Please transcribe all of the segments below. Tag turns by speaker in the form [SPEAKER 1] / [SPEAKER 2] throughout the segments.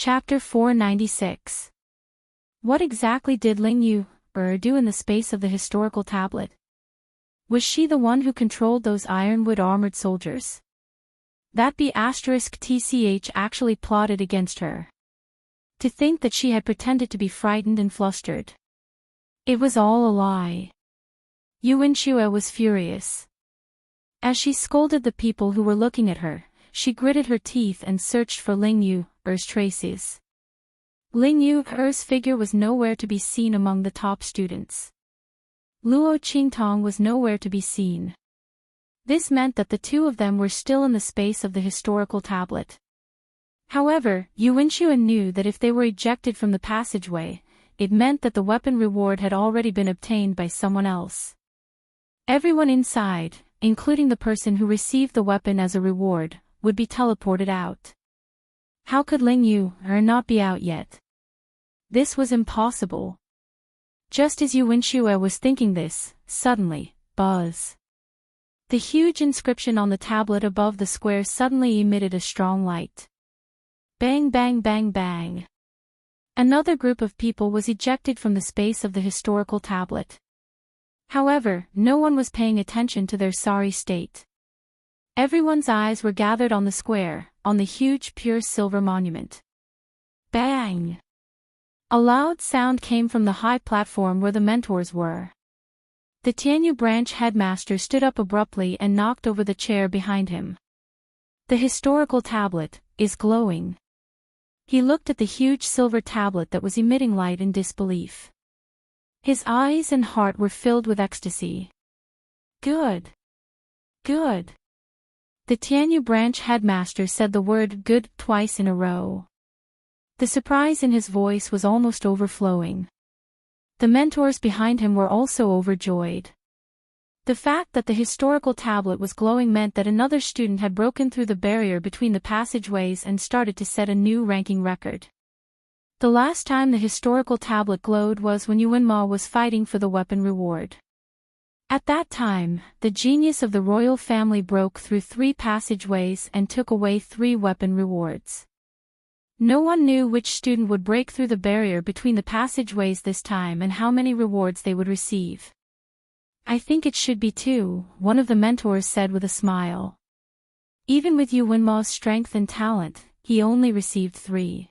[SPEAKER 1] Chapter 496. What exactly did Ling Yu do in the space of the historical tablet? Was she the one who controlled those ironwood armored soldiers? That B*TCH actually plotted against her. To think that she had pretended to be frightened and flustered. It was all a lie. Yu Wenxue was furious. As she scolded the people who were looking at her, she gritted her teeth and searched for Ling Yu's traces. Ling Yu's figure was nowhere to be seen among the top students. Luo Qingtong was nowhere to be seen. This meant that the two of them were still in the space of the historical tablet. However, Yu Wenxue knew that if they were ejected from the passageway, it meant that the weapon reward had already been obtained by someone else. Everyone inside, including the person who received the weapon as a reward, would be teleported out. How could Ling Yu not be out yet? This was impossible. Just as Yu Wenxue was thinking this, suddenly, buzz. The huge inscription on the tablet above the square suddenly emitted a strong light. Bang bang bang bang. Another group of people was ejected from the space of the historical tablet. However, no one was paying attention to their sorry state. Everyone's eyes were gathered on the square, on the huge pure silver monument. Bang! A loud sound came from the high platform where the mentors were. The Tianyu branch headmaster stood up abruptly and knocked over the chair behind him. The historical tablet is glowing. He looked at the huge silver tablet that was emitting light in disbelief. His eyes and heart were filled with ecstasy. Good. Good. The Tianyu branch headmaster said the word good twice in a row. The surprise in his voice was almost overflowing. The mentors behind him were also overjoyed. The fact that the historical tablet was glowing meant that another student had broken through the barrier between the passageways and started to set a new ranking record. The last time the historical tablet glowed was when Yuanma was fighting for the weapon reward. At that time, the genius of the royal family broke through 3 passageways and took away 3 weapon rewards. No one knew which student would break through the barrier between the passageways this time and how many rewards they would receive. I think it should be 2, one of the mentors said with a smile. Even with Yu Wenma's strength and talent, he only received 3.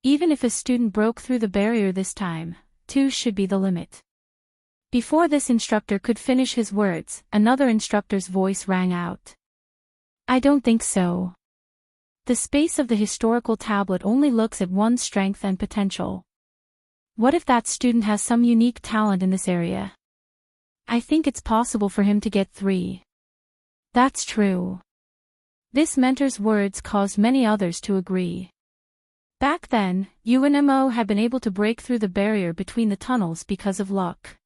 [SPEAKER 1] Even if a student broke through the barrier this time, 2 should be the limit. Before this instructor could finish his words, another instructor's voice rang out. I don't think so. The space of the historical tablet only looks at one's strength and potential. What if that student has some unique talent in this area? I think it's possible for him to get 3. That's true. This mentor's words caused many others to agree. Back then, UNMO had been able to break through the barrier between the tunnels because of luck.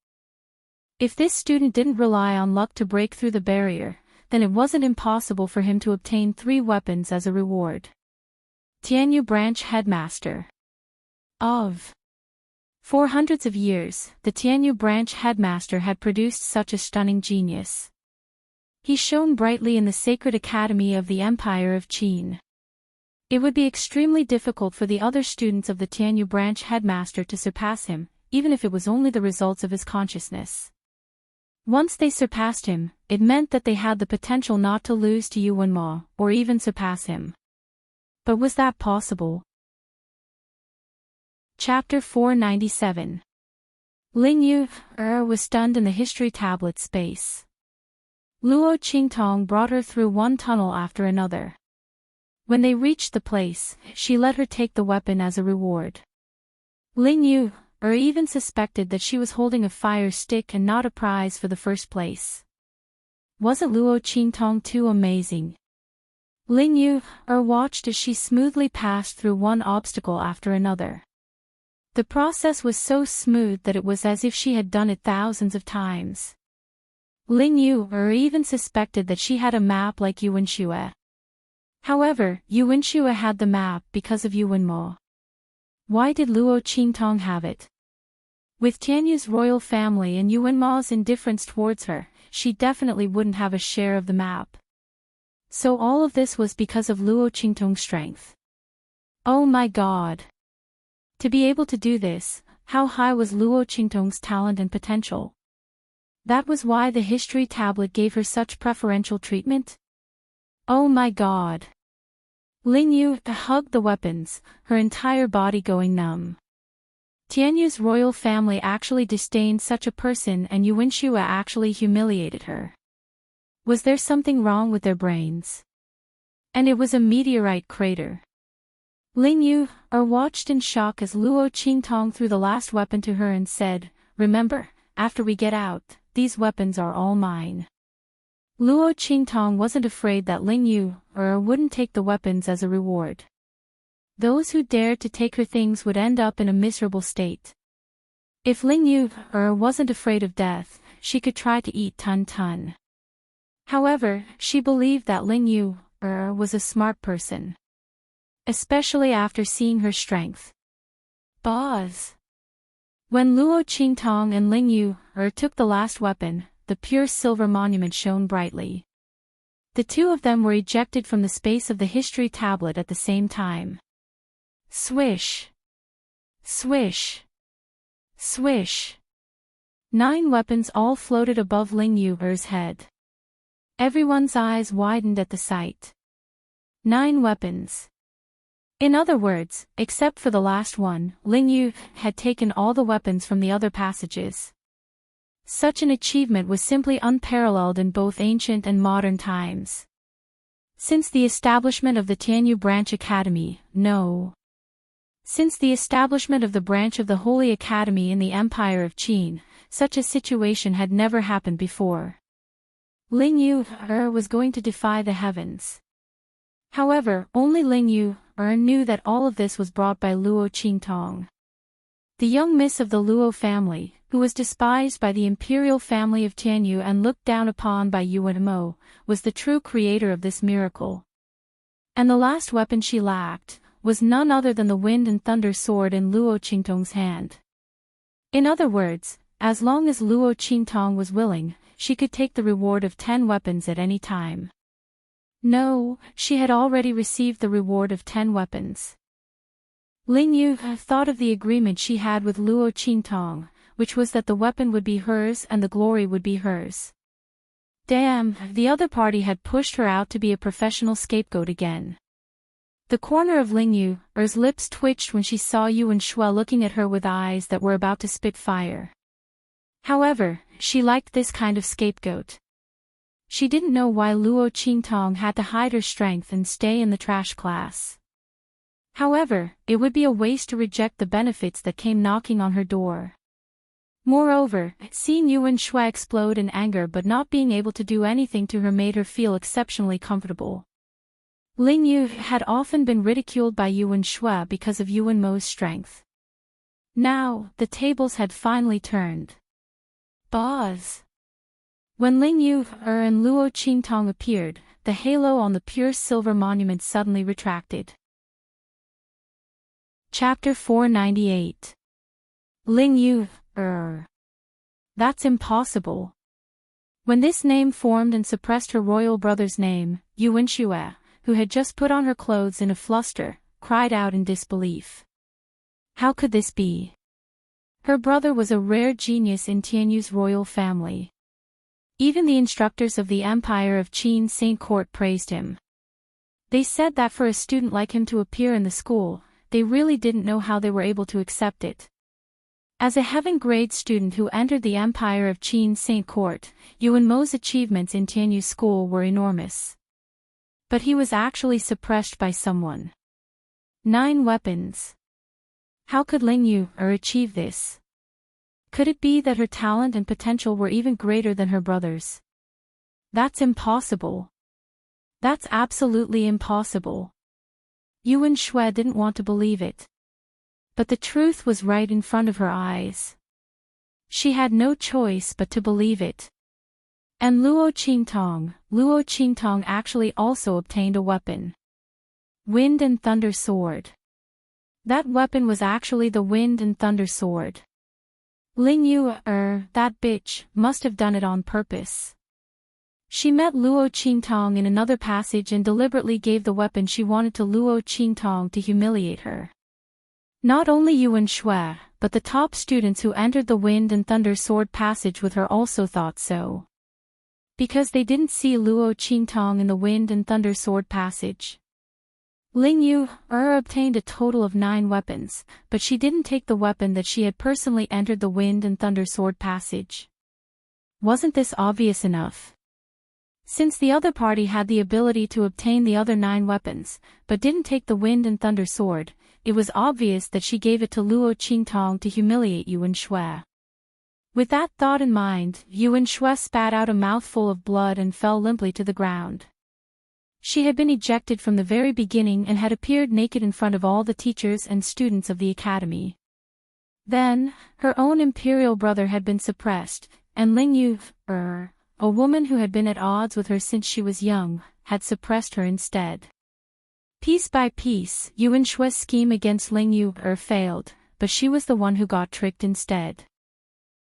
[SPEAKER 1] If this student didn't rely on luck to break through the barrier, then it wasn't impossible for him to obtain 3 weapons as a reward. Tianyu branch headmaster. For hundreds of years, the Tianyu branch headmaster had produced such a stunning genius. He shone brightly in the sacred academy of the Empire of Qin. It would be extremely difficult for the other students of the Tianyu branch headmaster to surpass him, even if it was only the results of his consciousness. Once they surpassed him, it meant that they had the potential not to lose to Yu Wenma, or even surpass him. But was that possible? Chapter 497. Ling Yu was stunned in the history tablet space. Luo Qingtong brought her through one tunnel after another. When they reached the place, she let her take the weapon as a reward. Ling Yu even suspected that she was holding a fire stick and not a prize for the first place. Wasn't Luo Qingtong too amazing? Ling Yu watched as she smoothly passed through one obstacle after another. The process was so smooth that it was as if she had done it thousands of times. Ling Yu even suspected that she had a map like Yu Wenxue. However, Yu Wenxue had the map because of Yu Wenma. Why did Luo Qingtong have it? With Tianyu's royal family and Yu Wenma's indifference towards her, she definitely wouldn't have a share of the map. So all of this was because of Luo Qingtong's strength. Oh my God! To be able to do this, how high was Luo Qingtong's talent and potential? That was why the history tablet gave her such preferential treatment? Oh my God! Ling Yu hugged the weapons, her entire body going numb. Tianyu's royal family actually disdained such a person, and Yuan Shue actually humiliated her. Was there something wrong with their brains? And it was a meteorite crater. Ling Yu watched in shock as Luo Qingtong threw the last weapon to her and said, "Remember, after we get out, these weapons are all mine." Luo Qingtong wasn't afraid that Ling Yu wouldn't take the weapons as a reward. Those who dared to take her things would end up in a miserable state. If Ling Yu wasn't afraid of death, she could try to eat Tun Tun. However, she believed that Ling Yu was a smart person. Especially after seeing her strength. Boz. When Luo Qingtong and Ling Yu took the last weapon, the pure silver monument shone brightly. The two of them were ejected from the space of the history tablet at the same time. Swish. Swish. Swish. 9 weapons all floated above Ling Yu's head. Everyone's eyes widened at the sight. 9 weapons. In other words, except for the last one, Ling Yu had taken all the weapons from the other passages. Such an achievement was simply unparalleled in both ancient and modern times. Since the establishment of the Tianyu Branch Academy, no. Since the establishment of the branch of the Holy Academy in the Empire of Qin, such a situation had never happened before. Ling Yu was going to defy the heavens. However, only Ling Yu knew that all of this was brought by Luo Qingtong. The young miss of the Luo family, who was despised by the imperial family of Tianyu and looked down upon by Yuan Mo, was the true creator of this miracle. And the last weapon she lacked was none other than the wind and thunder sword in Luo Qingtong's hand. In other words, as long as Luo Qingtong was willing, she could take the reward of 10 weapons at any time. No, she had already received the reward of 10 weapons. Ling Yu thought of the agreement she had with Luo Qingtong, which was that the weapon would be hers and the glory would be hers. Damn, the other party had pushed her out to be a professional scapegoat again. The corner of Ling Yu's lips twitched when she saw Yuan Shue looking at her with eyes that were about to spit fire. However, she liked this kind of scapegoat. She didn't know why Luo Qingtong had to hide her strength and stay in the trash class. However, it would be a waste to reject the benefits that came knocking on her door. Moreover, seeing Yuan Shue explode in anger but not being able to do anything to her made her feel exceptionally comfortable. Ling Yu had often been ridiculed by Yuan Shue because of Yuan Mo's strength. Now, the tables had finally turned. Boz. When Ling Yu and Luo Qingtong appeared, the halo on the pure silver monument suddenly retracted. Chapter 498. Ling Yu, That's impossible. When this name formed and suppressed her royal brother's name, Yuan Shue, who had just put on her clothes in a fluster, cried out in disbelief. How could this be? Her brother was a rare genius in Tianyu's royal family. Even the instructors of the Empire of Qin Saint Court praised him. They said that for a student like him to appear in the school, they really didn't know how they were able to accept it. As a heaven-grade student who entered the Empire of Qin Saint Court, Yuan Mo's achievements in Tianyu's school were enormous. But he was actually suppressed by someone. 9 weapons. How could Ling Yu achieve this? Could it be that her talent and potential were even greater than her brother's? That's impossible. That's absolutely impossible. Yuan Shue didn't want to believe it. But the truth was right in front of her eyes. She had no choice but to believe it. And Luo Qingtong actually also obtained a weapon. Wind and Thunder Sword. That weapon was actually the Wind and Thunder Sword. Ling Yu, that bitch, must have done it on purpose. She met Luo Qingtong in another passage and deliberately gave the weapon she wanted to Luo Qingtong to humiliate her. Not only Yuan Shui, but the top students who entered the Wind and Thunder Sword passage with her also thought so. Because they didn't see Luo Qingtong in the Wind and Thunder Sword passage. Ling Yu obtained a total of 9 weapons, but she didn't take the weapon that she had personally entered the Wind and Thunder Sword passage. Wasn't this obvious enough? Since the other party had the ability to obtain the other 9 weapons, but didn't take the Wind and Thunder Sword, it was obvious that she gave it to Luo Qingtong to humiliate Yuan Shui. With that thought in mind, Yuan Shui spat out a mouthful of blood and fell limply to the ground. She had been ejected from the very beginning and had appeared naked in front of all the teachers and students of the academy. Then, her own imperial brother had been suppressed, and Ling Yu, a woman who had been at odds with her since she was young, had suppressed her instead. Piece by piece, Yuan Shui's scheme against Ling Yu failed, but she was the one who got tricked instead.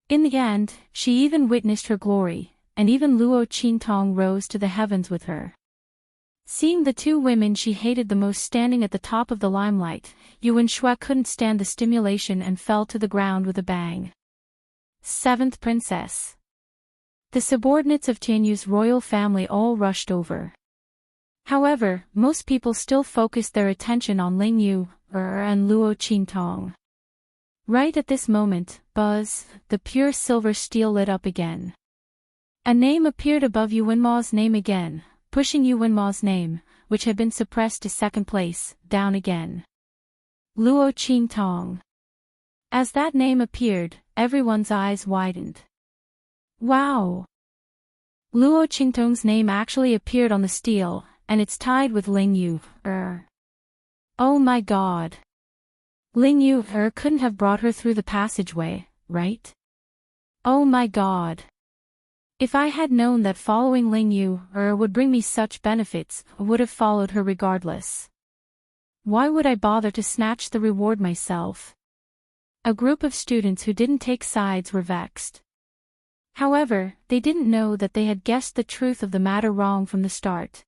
[SPEAKER 1] In the end, she even witnessed her glory, and even Luo Qingtong rose to the heavens with her. Seeing the 2 women she hated the most standing at the top of the limelight, Yuan Shui couldn't stand the stimulation and fell to the ground with a bang. 7th Princess. The subordinates of Tianyu's royal family all rushed over. However, most people still focused their attention on Ling Yu and Luo Qingtong. Right at this moment, Buzz, the pure silver steel lit up again. A name appeared above Yuanma's name again, pushing Yuanma's name, which had been suppressed to 2nd place, down again. Luo Qingtong. As that name appeared, everyone's eyes widened. Wow! Luo Qingtong's name actually appeared on the steel, and it's tied with Ling Yu. Oh my god! Ling Yu couldn't have brought her through the passageway, right? Oh my god! If I had known that following Ling Yu would bring me such benefits, I would have followed her regardless. Why would I bother to snatch the reward myself? A group of students who didn't take sides were vexed. However, they didn't know that they had guessed the truth of the matter wrong from the start.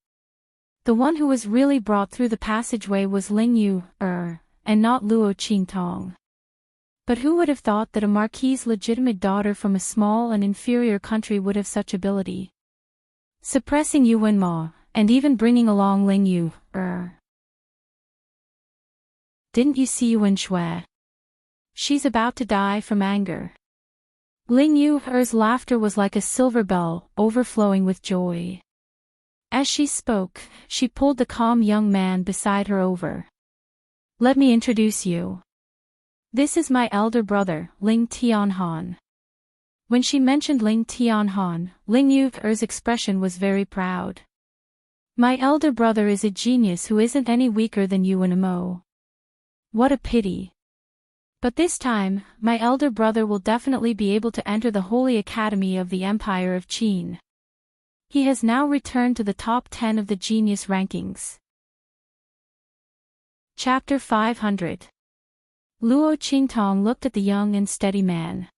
[SPEAKER 1] The one who was really brought through the passageway was Ling Yu, and not Luo Qingtong. But who would have thought that a marquis's legitimate daughter from a small and inferior country would have such ability? Suppressing Yuanma, and even bringing along Ling Yu, Didn't you see Yuan Shui? She's about to die from anger. Ling Yu's laughter was like a silver bell, overflowing with joy. As she spoke, she pulled the calm young man beside her over. Let me introduce you. This is my elder brother, Ling Tianhan. When she mentioned Ling Tianhan, Ling Yu's expression was very proud. My elder brother is a genius who isn't any weaker than Yuan Mo. What a pity. But this time, my elder brother will definitely be able to enter the Holy Academy of the Empire of Qin. He has now returned to the top 10 of the genius rankings. Chapter 500. Luo Qingtong looked at the young and steady man.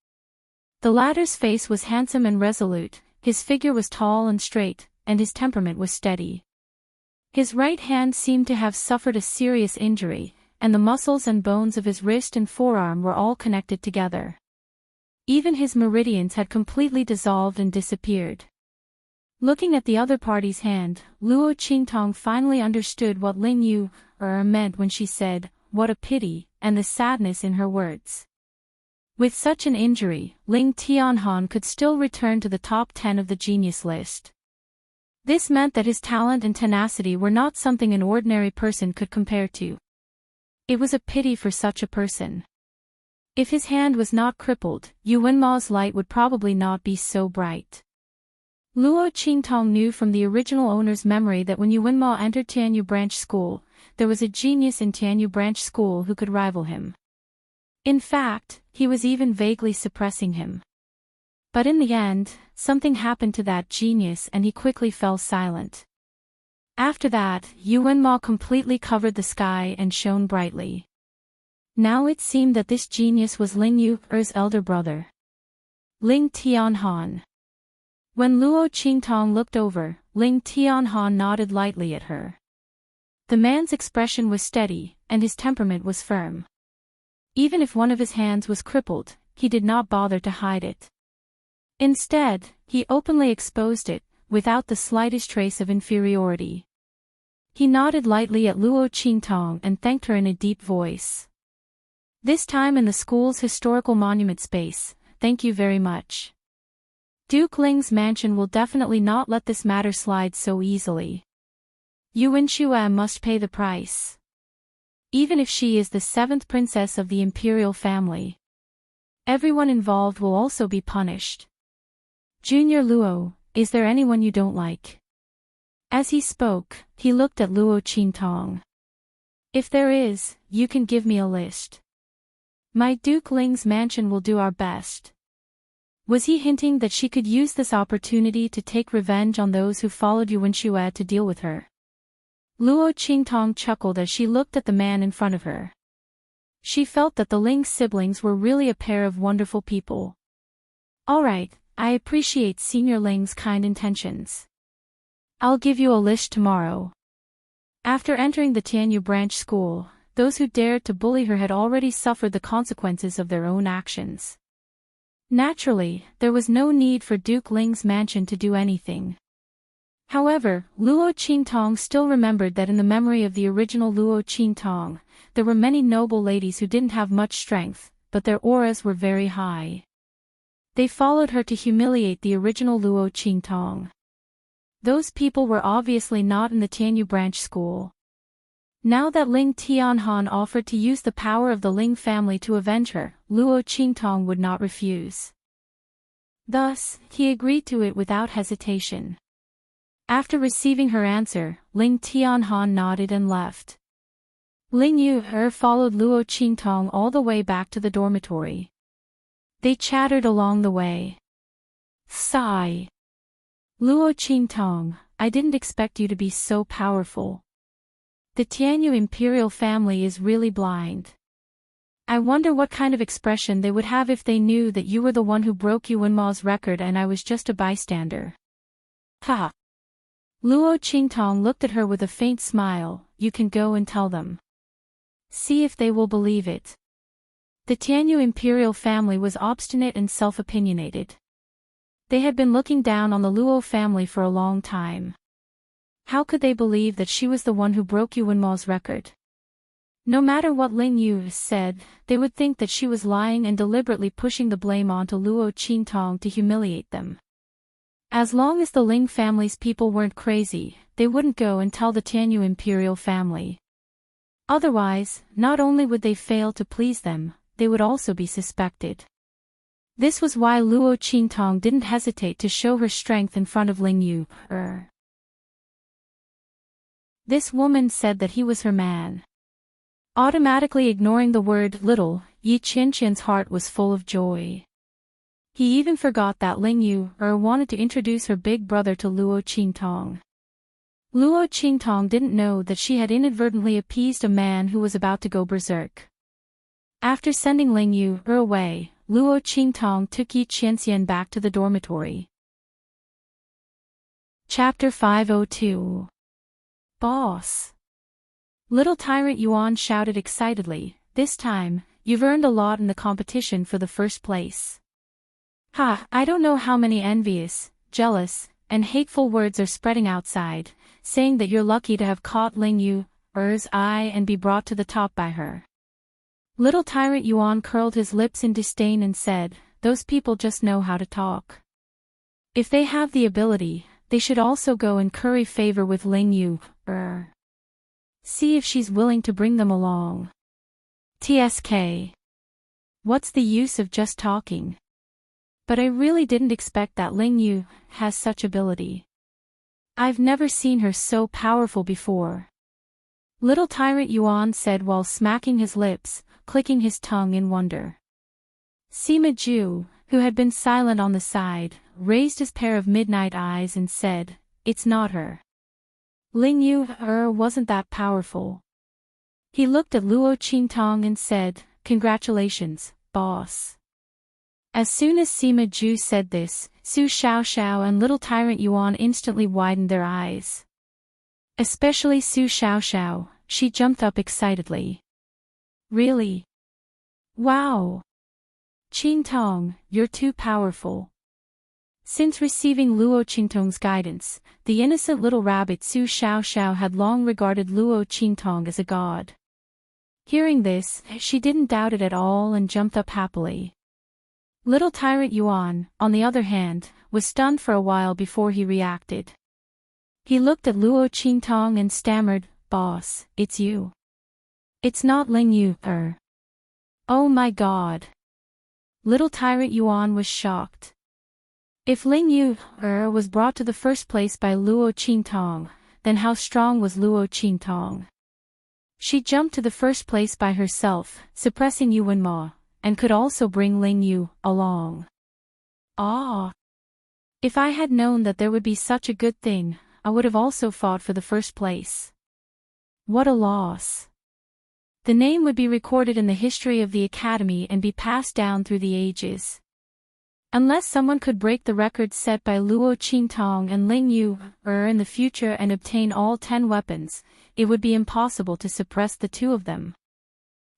[SPEAKER 1] The latter's face was handsome and resolute, his figure was tall and straight, and his temperament was steady. His right hand seemed to have suffered a serious injury, and the muscles and bones of his wrist and forearm were all connected together. Even his meridians had completely dissolved and disappeared. Looking at the other party's hand, Luo Qingtong finally understood what Ling Yu meant when she said, "What a pity," and the sadness in her words. With such an injury, Ling Tianhan could still return to the top 10 of the genius list. This meant that his talent and tenacity were not something an ordinary person could compare to. It was a pity for such a person. If his hand was not crippled, Yuanma's light would probably not be so bright. Luo Qingtong knew from the original owner's memory that when Yuanma entered Tianyu Branch School, there was a genius in Tianyu Branch School who could rival him. In fact, he was even vaguely suppressing him. But in the end, something happened to that genius and he quickly fell silent. After that, Yuanma completely covered the sky and shone brightly. Now it seemed that this genius was Ling Yu's elder brother. Ling Tianhan. When Luo Qingtong looked over, Ling Tianhan nodded lightly at her. The man's expression was steady, and his temperament was firm. Even if one of his hands was crippled, he did not bother to hide it. Instead, he openly exposed it, without the slightest trace of inferiority. He nodded lightly at Luo Qingtong and thanked her in a deep voice. This time in the school's historical monument space, thank you very much. Duke Ling's mansion will definitely not let this matter slide so easily. Yuan Xue must pay the price. Even if she is the 7th princess of the imperial family. Everyone involved will also be punished. Junior Luo, is there anyone you don't like? As he spoke, he looked at Luo Qingtong. If there is, you can give me a list. My Duke Ling's mansion will do our best. Was he hinting that she could use this opportunity to take revenge on those who followed Yuan Xue to deal with her? Luo Qingtong chuckled as she looked at the man in front of her. She felt that the Ling siblings were really a pair of wonderful people. All right, I appreciate Senior Ling's kind intentions. I'll give you a list tomorrow. After entering the Tianyu branch school, those who dared to bully her had already suffered the consequences of their own actions. Naturally, there was no need for Duke Ling's mansion to do anything. However, Luo Qingtong still remembered that in the memory of the original Luo Qingtong, there were many noble ladies who didn't have much strength, but their auras were very high. They followed her to humiliate the original Luo Qingtong. Those people were obviously not in the Tianyu branch school. Now that Ling Tianhan offered to use the power of the Ling family to avenge her, Luo Qingtong would not refuse. Thus, he agreed to it without hesitation. After receiving her answer, Ling Tianhan nodded and left. Ling Yu followed Luo Qingtong all the way back to the dormitory. They chattered along the way. Sigh. Luo Qingtong, I didn't expect you to be so powerful. The Tianyu imperial family is really blind. I wonder what kind of expression they would have if they knew that you were the one who broke Yuan Ma's record and I was just a bystander. Ha! Luo Qingtong looked at her with a faint smile. You can go and tell them. See if they will believe it. The Tianyu imperial family was obstinate and self-opinionated. They had been looking down on the Luo family for a long time. How could they believe that she was the one who broke Yuan Ma's record? No matter what Ling Yu said, they would think that she was lying and deliberately pushing the blame onto Luo Qingtong to humiliate them. As long as the Ling family's people weren't crazy, they wouldn't go and tell the Tianyu imperial family. Otherwise, not only would they fail to please them, they would also be suspected. This was why Luo Qingtong didn't hesitate to show her strength in front of Ling Yu. This woman said that he was her man. Automatically ignoring the word little, Yi Qianqian's heart was full of joy. He even forgot that Ling Yu wanted to introduce her big brother to Luo Qingtong. Luo Qingtong didn't know that she had inadvertently appeased a man who was about to go berserk. After sending Ling Yu away, Luo Qingtong took Yi Qianxian back to the dormitory. Chapter 502. Boss. Little Tyrant Yuan shouted excitedly, this time, you've earned a lot in the competition for the first place. Ha, I don't know how many envious, jealous, and hateful words are spreading outside, saying that you're lucky to have caught Ling Yu's eye and be brought to the top by her. Little Tyrant Yuan curled his lips in disdain and said, those people just know how to talk. If they have the ability, they should also go and curry favor with Ling Yu. See if she's willing to bring them along. TSK. What's the use of just talking? But I really didn't expect that Ling Yu has such ability. I've never seen her so powerful before. Little Tyrant Yuan said while smacking his lips, clicking his tongue in wonder. Sima Ju, who had been silent on the side, raised his pair of midnight eyes and said, it's not her. Ling Yu wasn't that powerful. He looked at Luo Qingtong and said, congratulations, boss. As soon as Sima Ju said this, Su Xiaoxiao and little tyrant Yuan instantly widened their eyes. Especially Su Xiaoxiao, she jumped up excitedly. Really? Wow! Qingtong, you're too powerful. Since receiving Luo Qingtong's guidance, the innocent little rabbit Su Xiaoxiao had long regarded Luo Qingtong as a god. Hearing this, she didn't doubt it at all and jumped up happily. Little tyrant Yuan, on the other hand, was stunned for a while before he reacted. He looked at Luo Qingtong and stammered, "Boss, it's you. It's not Ling Yu, Oh my god." Little tyrant Yuan was shocked. If Ling Yu, was brought to the first place by Luo Qingtong, then how strong was Luo Qingtong? She jumped to the first place by herself, suppressing Yuan Ma, and could also bring Ling Yu along. Ah! If I had known that there would be such a good thing, I would have also fought for the first place. What a loss! The name would be recorded in the history of the Academy and be passed down through the ages. Unless someone could break the record set by Luo Qingtong and Ling Yu, in the future and obtain all 10 weapons, it would be impossible to suppress the two of them.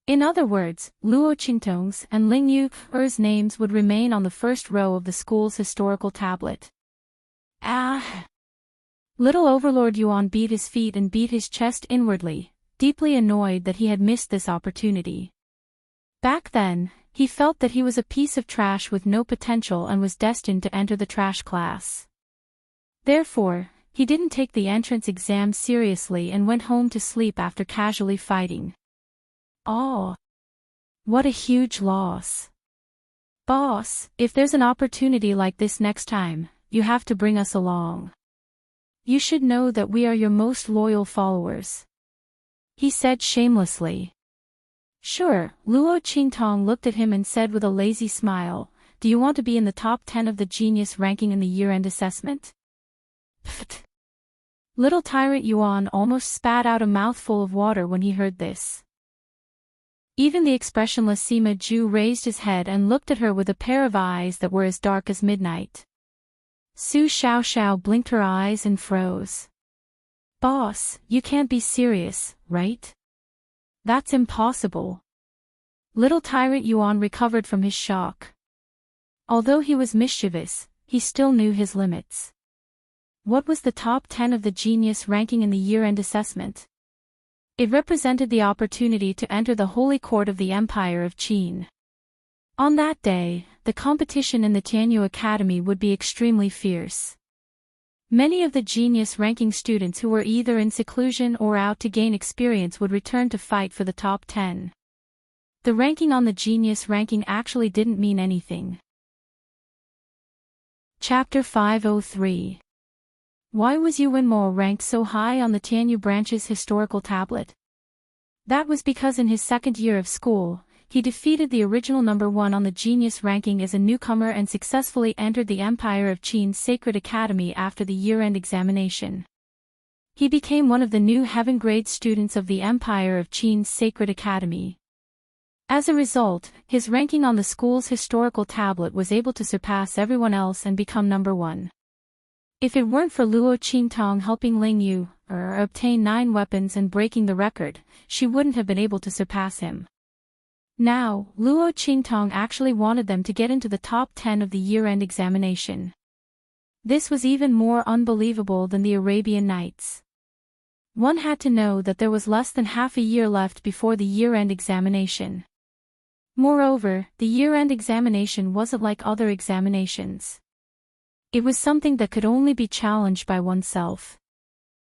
[SPEAKER 1] In other words, Luo Qingtong's and Ling Yu's names would remain on the first row of the school's historical tablet. Ah! Little Overlord Yuan beat his feet and beat his chest inwardly, deeply annoyed that he had missed this opportunity. Back then, he felt that he was a piece of trash with no potential and was destined to enter the trash class. Therefore, he didn't take the entrance exam seriously and went home to sleep after casually fighting. Oh! What a huge loss. Boss, if there's an opportunity like this next time, you have to bring us along. You should know that we are your most loyal followers. He said shamelessly. Sure, Luo Qingtong looked at him and said with a lazy smile, "Do you want to be in the top 10 of the genius ranking in the year-end assessment?" Pfft. Little tyrant Yuan almost spat out a mouthful of water when he heard this. Even the expressionless Sima Ju raised his head and looked at her with a pair of eyes that were as dark as midnight. Su Xiaoxiao blinked her eyes and froze. Boss, you can't be serious, right? That's impossible. Little tyrant Yuan recovered from his shock. Although he was mischievous, he still knew his limits. What was the top 10 of the genius ranking in the year-end assessment? It represented the opportunity to enter the holy court of the Empire of Qin. On that day, the competition in the Tianyu Academy would be extremely fierce. Many of the genius ranking students who were either in seclusion or out to gain experience would return to fight for the top 10. The ranking on the genius ranking actually didn't mean anything. Chapter 503. Why was Yuan Mo ranked so high on the Tianyu branch's historical tablet? That was because in his second year of school, he defeated the original number 1 on the genius ranking as a newcomer and successfully entered the Empire of Qin's Sacred Academy after the year-end examination. He became one of the new heaven-grade students of the Empire of Qin's Sacred Academy. As a result, his ranking on the school's historical tablet was able to surpass everyone else and become number 1. If it weren't for Luo Qingtong helping Ling Yu, obtain 9 weapons and breaking the record, she wouldn't have been able to surpass him. Now, Luo Qingtong actually wanted them to get into the top 10 of the year-end examination. This was even more unbelievable than the Arabian Nights. One had to know that there was less than half a year left before the year-end examination. Moreover, the year-end examination wasn't like other examinations. It was something that could only be challenged by oneself.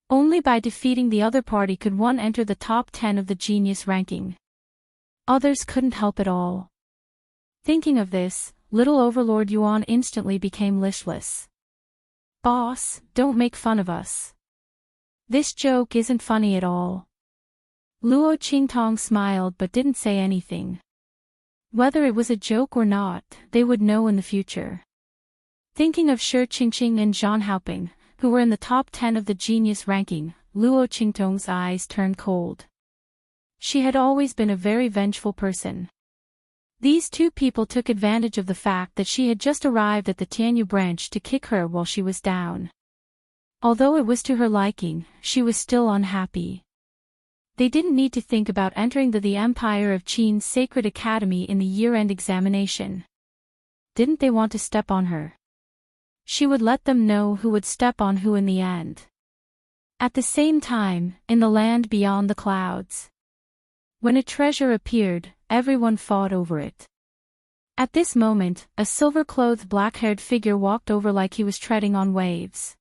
[SPEAKER 1] Only by defeating the other party could one enter the top 10 of the genius ranking. Others couldn't help at all. Thinking of this, little Overlord Yuan instantly became listless. Boss, don't make fun of us. This joke isn't funny at all. Luo Qingtong smiled but didn't say anything. Whether it was a joke or not, they would know in the future. Thinking of Shi Qingqing and Zhang Haoping, who were in the top 10 of the genius ranking, Luo Qingtong's eyes turned cold. She had always been a very vengeful person. These two people took advantage of the fact that she had just arrived at the Tianyu branch to kick her while she was down. Although it was to her liking, she was still unhappy. They didn't need to think about entering the Empire of Qin's Sacred Academy in the year-end examination. Didn't they want to step on her? She would let them know who would step on who in the end. At the same time, in the land beyond the clouds, when a treasure appeared, everyone fought over it. At this moment, a silver-clothed black-haired figure walked over like he was treading on waves.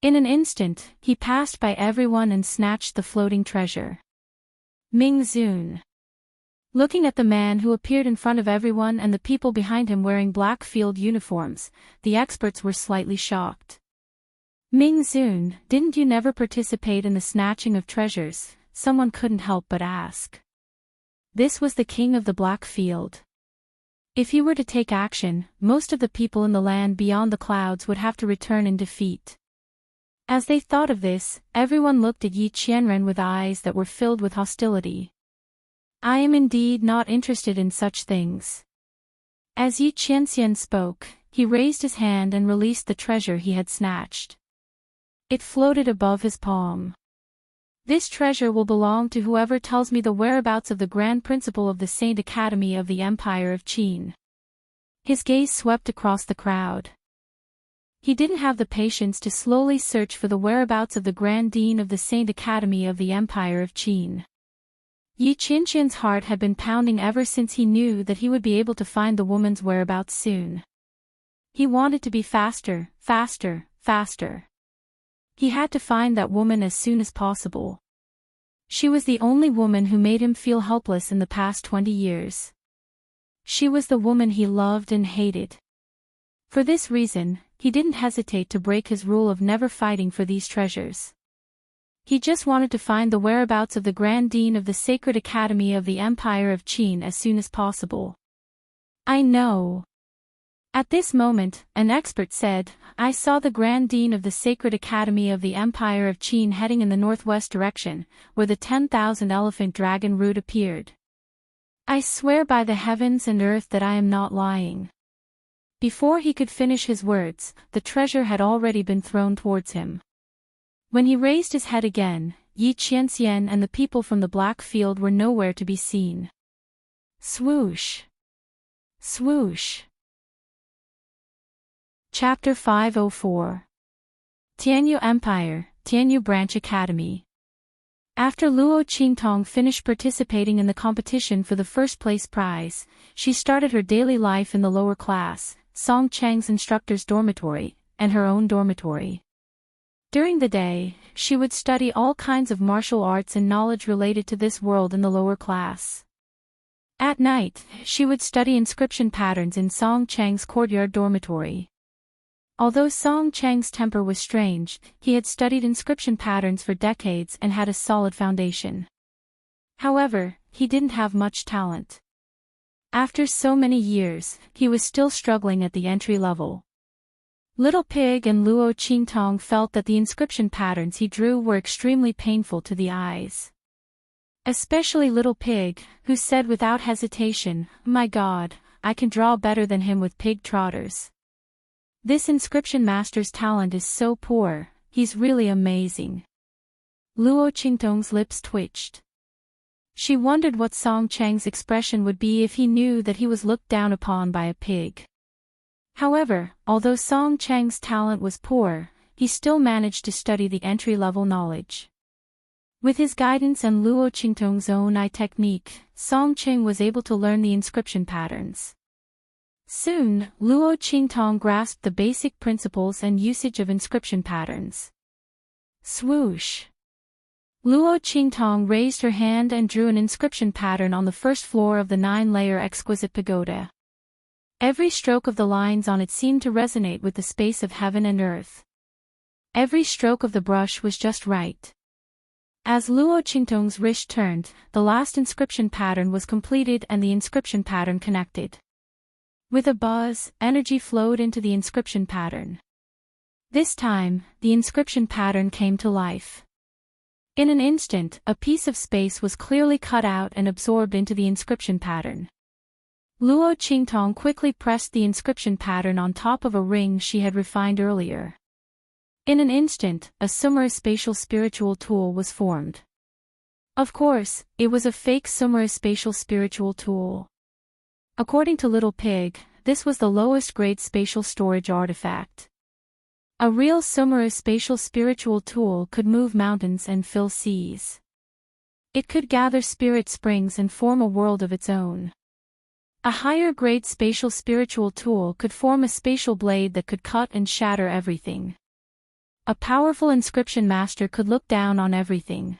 [SPEAKER 1] In an instant, he passed by everyone and snatched the floating treasure. Ming Zun. Looking at the man who appeared in front of everyone and the people behind him wearing black field uniforms, the experts were slightly shocked. Ming Zun, didn't you never participate in the snatching of treasures? Someone couldn't help but ask. This was the king of the black field. If he were to take action, most of the people in the land beyond the clouds would have to return in defeat. As they thought of this, everyone looked at Yi Qianren with eyes that were filled with hostility. I am indeed not interested in such things. As Yi Qianxian spoke, he raised his hand and released the treasure he had snatched. It floated above his palm. This treasure will belong to whoever tells me the whereabouts of the Grand Principal of the Saint Academy of the Empire of Qin. His gaze swept across the crowd. He didn't have the patience to slowly search for the whereabouts of the Grand Dean of the Saint Academy of the Empire of Qin. Yi Qianxian's heart had been pounding ever since he knew that he would be able to find the woman's whereabouts soon. He wanted to be faster, faster, faster. He had to find that woman as soon as possible. She was the only woman who made him feel helpless in the past 20 years. She was the woman he loved and hated. For this reason, he didn't hesitate to break his rule of never fighting for these treasures. He just wanted to find the whereabouts of the Grand Dean of the Sacred Academy of the Empire of Qin as soon as possible. I know. At this moment, an expert said, I saw the Grand Dean of the Sacred Academy of the Empire of Qin heading in the northwest direction, where the 10,000 elephant dragon root appeared. I swear by the heavens and earth that I am not lying. Before he could finish his words, the treasure had already been thrown towards him. When he raised his head again, Yi Qianxian and the people from the black field were nowhere to be seen. Swoosh! Swoosh! Chapter 504. Tianyu Empire, Tianyu Branch Academy. After Luo Qingtong finished participating in the competition for the first place prize, she started her daily life in the lower class, Song Chang's instructor's dormitory, and her own dormitory. During the day, she would study all kinds of martial arts and knowledge related to this world in the lower class. At night, she would study inscription patterns in Song Chang's courtyard dormitory. Although Song Chang's temper was strange, he had studied inscription patterns for decades and had a solid foundation. However, he didn't have much talent. After so many years, he was still struggling at the entry level. Little Pig and Luo Qingtong felt that the inscription patterns he drew were extremely painful to the eyes. Especially Little Pig, who said without hesitation, My God, I can draw better than him with pig trotters. This inscription master's talent is so poor, he's really amazing. Luo Qingtong's lips twitched. She wondered what Song Chang's expression would be if he knew that he was looked down upon by a pig. However, although Song Chang's talent was poor, he still managed to study the entry-level knowledge. With his guidance and Luo Qingtong's own eye technique, Song Chang was able to learn the inscription patterns. Soon, Luo Qingtong grasped the basic principles and usage of inscription patterns. Swoosh! Luo Qingtong raised her hand and drew an inscription pattern on the first floor of the 9-layer exquisite pagoda. Every stroke of the lines on it seemed to resonate with the space of heaven and earth. Every stroke of the brush was just right. As Luo Qingtong's wrist turned, the last inscription pattern was completed and the inscription pattern connected. With a buzz, energy flowed into the inscription pattern. This time, the inscription pattern came to life. In an instant, a piece of space was clearly cut out and absorbed into the inscription pattern. Luo Qingtong quickly pressed the inscription pattern on top of a ring she had refined earlier. In an instant, a Sumera spatial spiritual tool was formed. Of course, it was a fake Sumera spatial spiritual tool. According to Little Pig, this was the lowest grade spatial storage artifact. A real Sumera spatial spiritual tool could move mountains and fill seas. It could gather spirit springs and form a world of its own. A higher grade spatial spiritual tool could form a spatial blade that could cut and shatter everything. A powerful inscription master could look down on everything.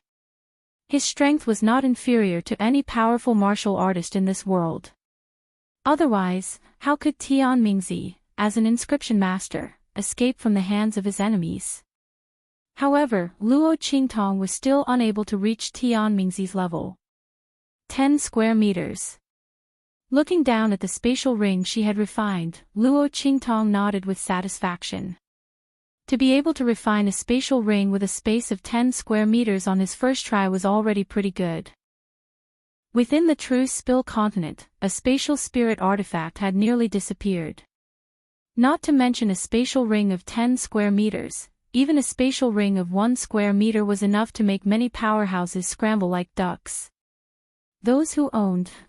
[SPEAKER 1] His strength was not inferior to any powerful martial artist in this world. Otherwise, how could Tian Mingzi, as an inscription master, escape from the hands of his enemies? However, Luo Qingtong was still unable to reach Tian Mingzi's level. 10 square meters. Looking down at the spatial ring she had refined, Luo Qingtong nodded with satisfaction. To be able to refine a spatial ring with a space of 10 square meters on his first try was already pretty good. Within the true Spill continent, a spatial spirit artifact had nearly disappeared. Not to mention a spatial ring of 10 square meters, even a spatial ring of 1 square meter was enough to make many powerhouses scramble like ducks. Those who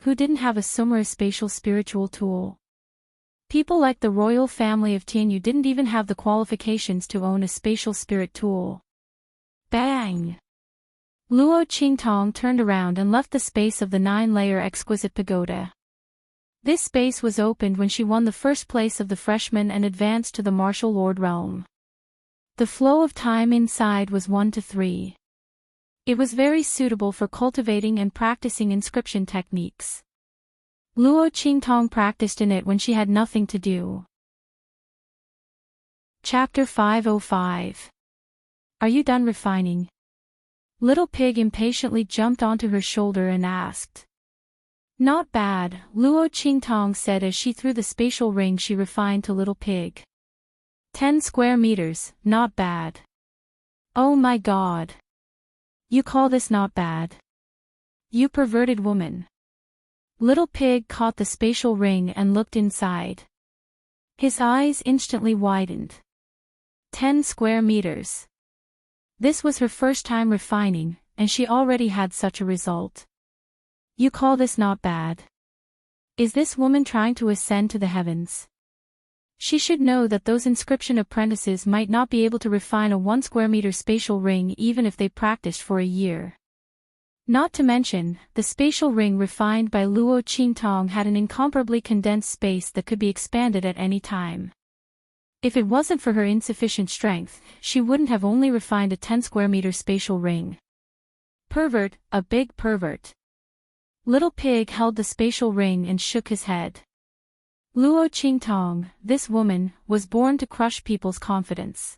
[SPEAKER 1] didn't have a Sumera spatial spiritual tool. People like the royal family of Tianyu didn't even have the qualifications to own a spatial spirit tool. Bang! Luo Qingtong turned around and left the space of the 9-layer exquisite pagoda. This space was opened when she won the first place of the freshmen and advanced to the martial lord realm. The flow of time inside was 1 to 3. It was very suitable for cultivating and practicing inscription techniques. Luo Qingtong practiced in it when she had nothing to do. Chapter 505. Are you done refining? Little Pig impatiently jumped onto her shoulder and asked. Not bad, Luo Qingtong said as she threw the spatial ring she refined to Little Pig. 10 square meters, not bad. Oh my god. You call this not bad? You perverted woman. Little Pig caught the spatial ring and looked inside. His eyes instantly widened. 10 square meters. This was her first time refining, and she already had such a result. You call this not bad? Is this woman trying to ascend to the heavens? She should know that those inscription apprentices might not be able to refine a 1 square meter spatial ring even if they practiced for a year. Not to mention, the spatial ring refined by Luo Qingtong had an incomparably condensed space that could be expanded at any time. If it wasn't for her insufficient strength, she wouldn't have only refined a 10 square meter spatial ring. Pervert, a big pervert. Little Pig held the spatial ring and shook his head. Luo Qingtong, this woman, was born to crush people's confidence.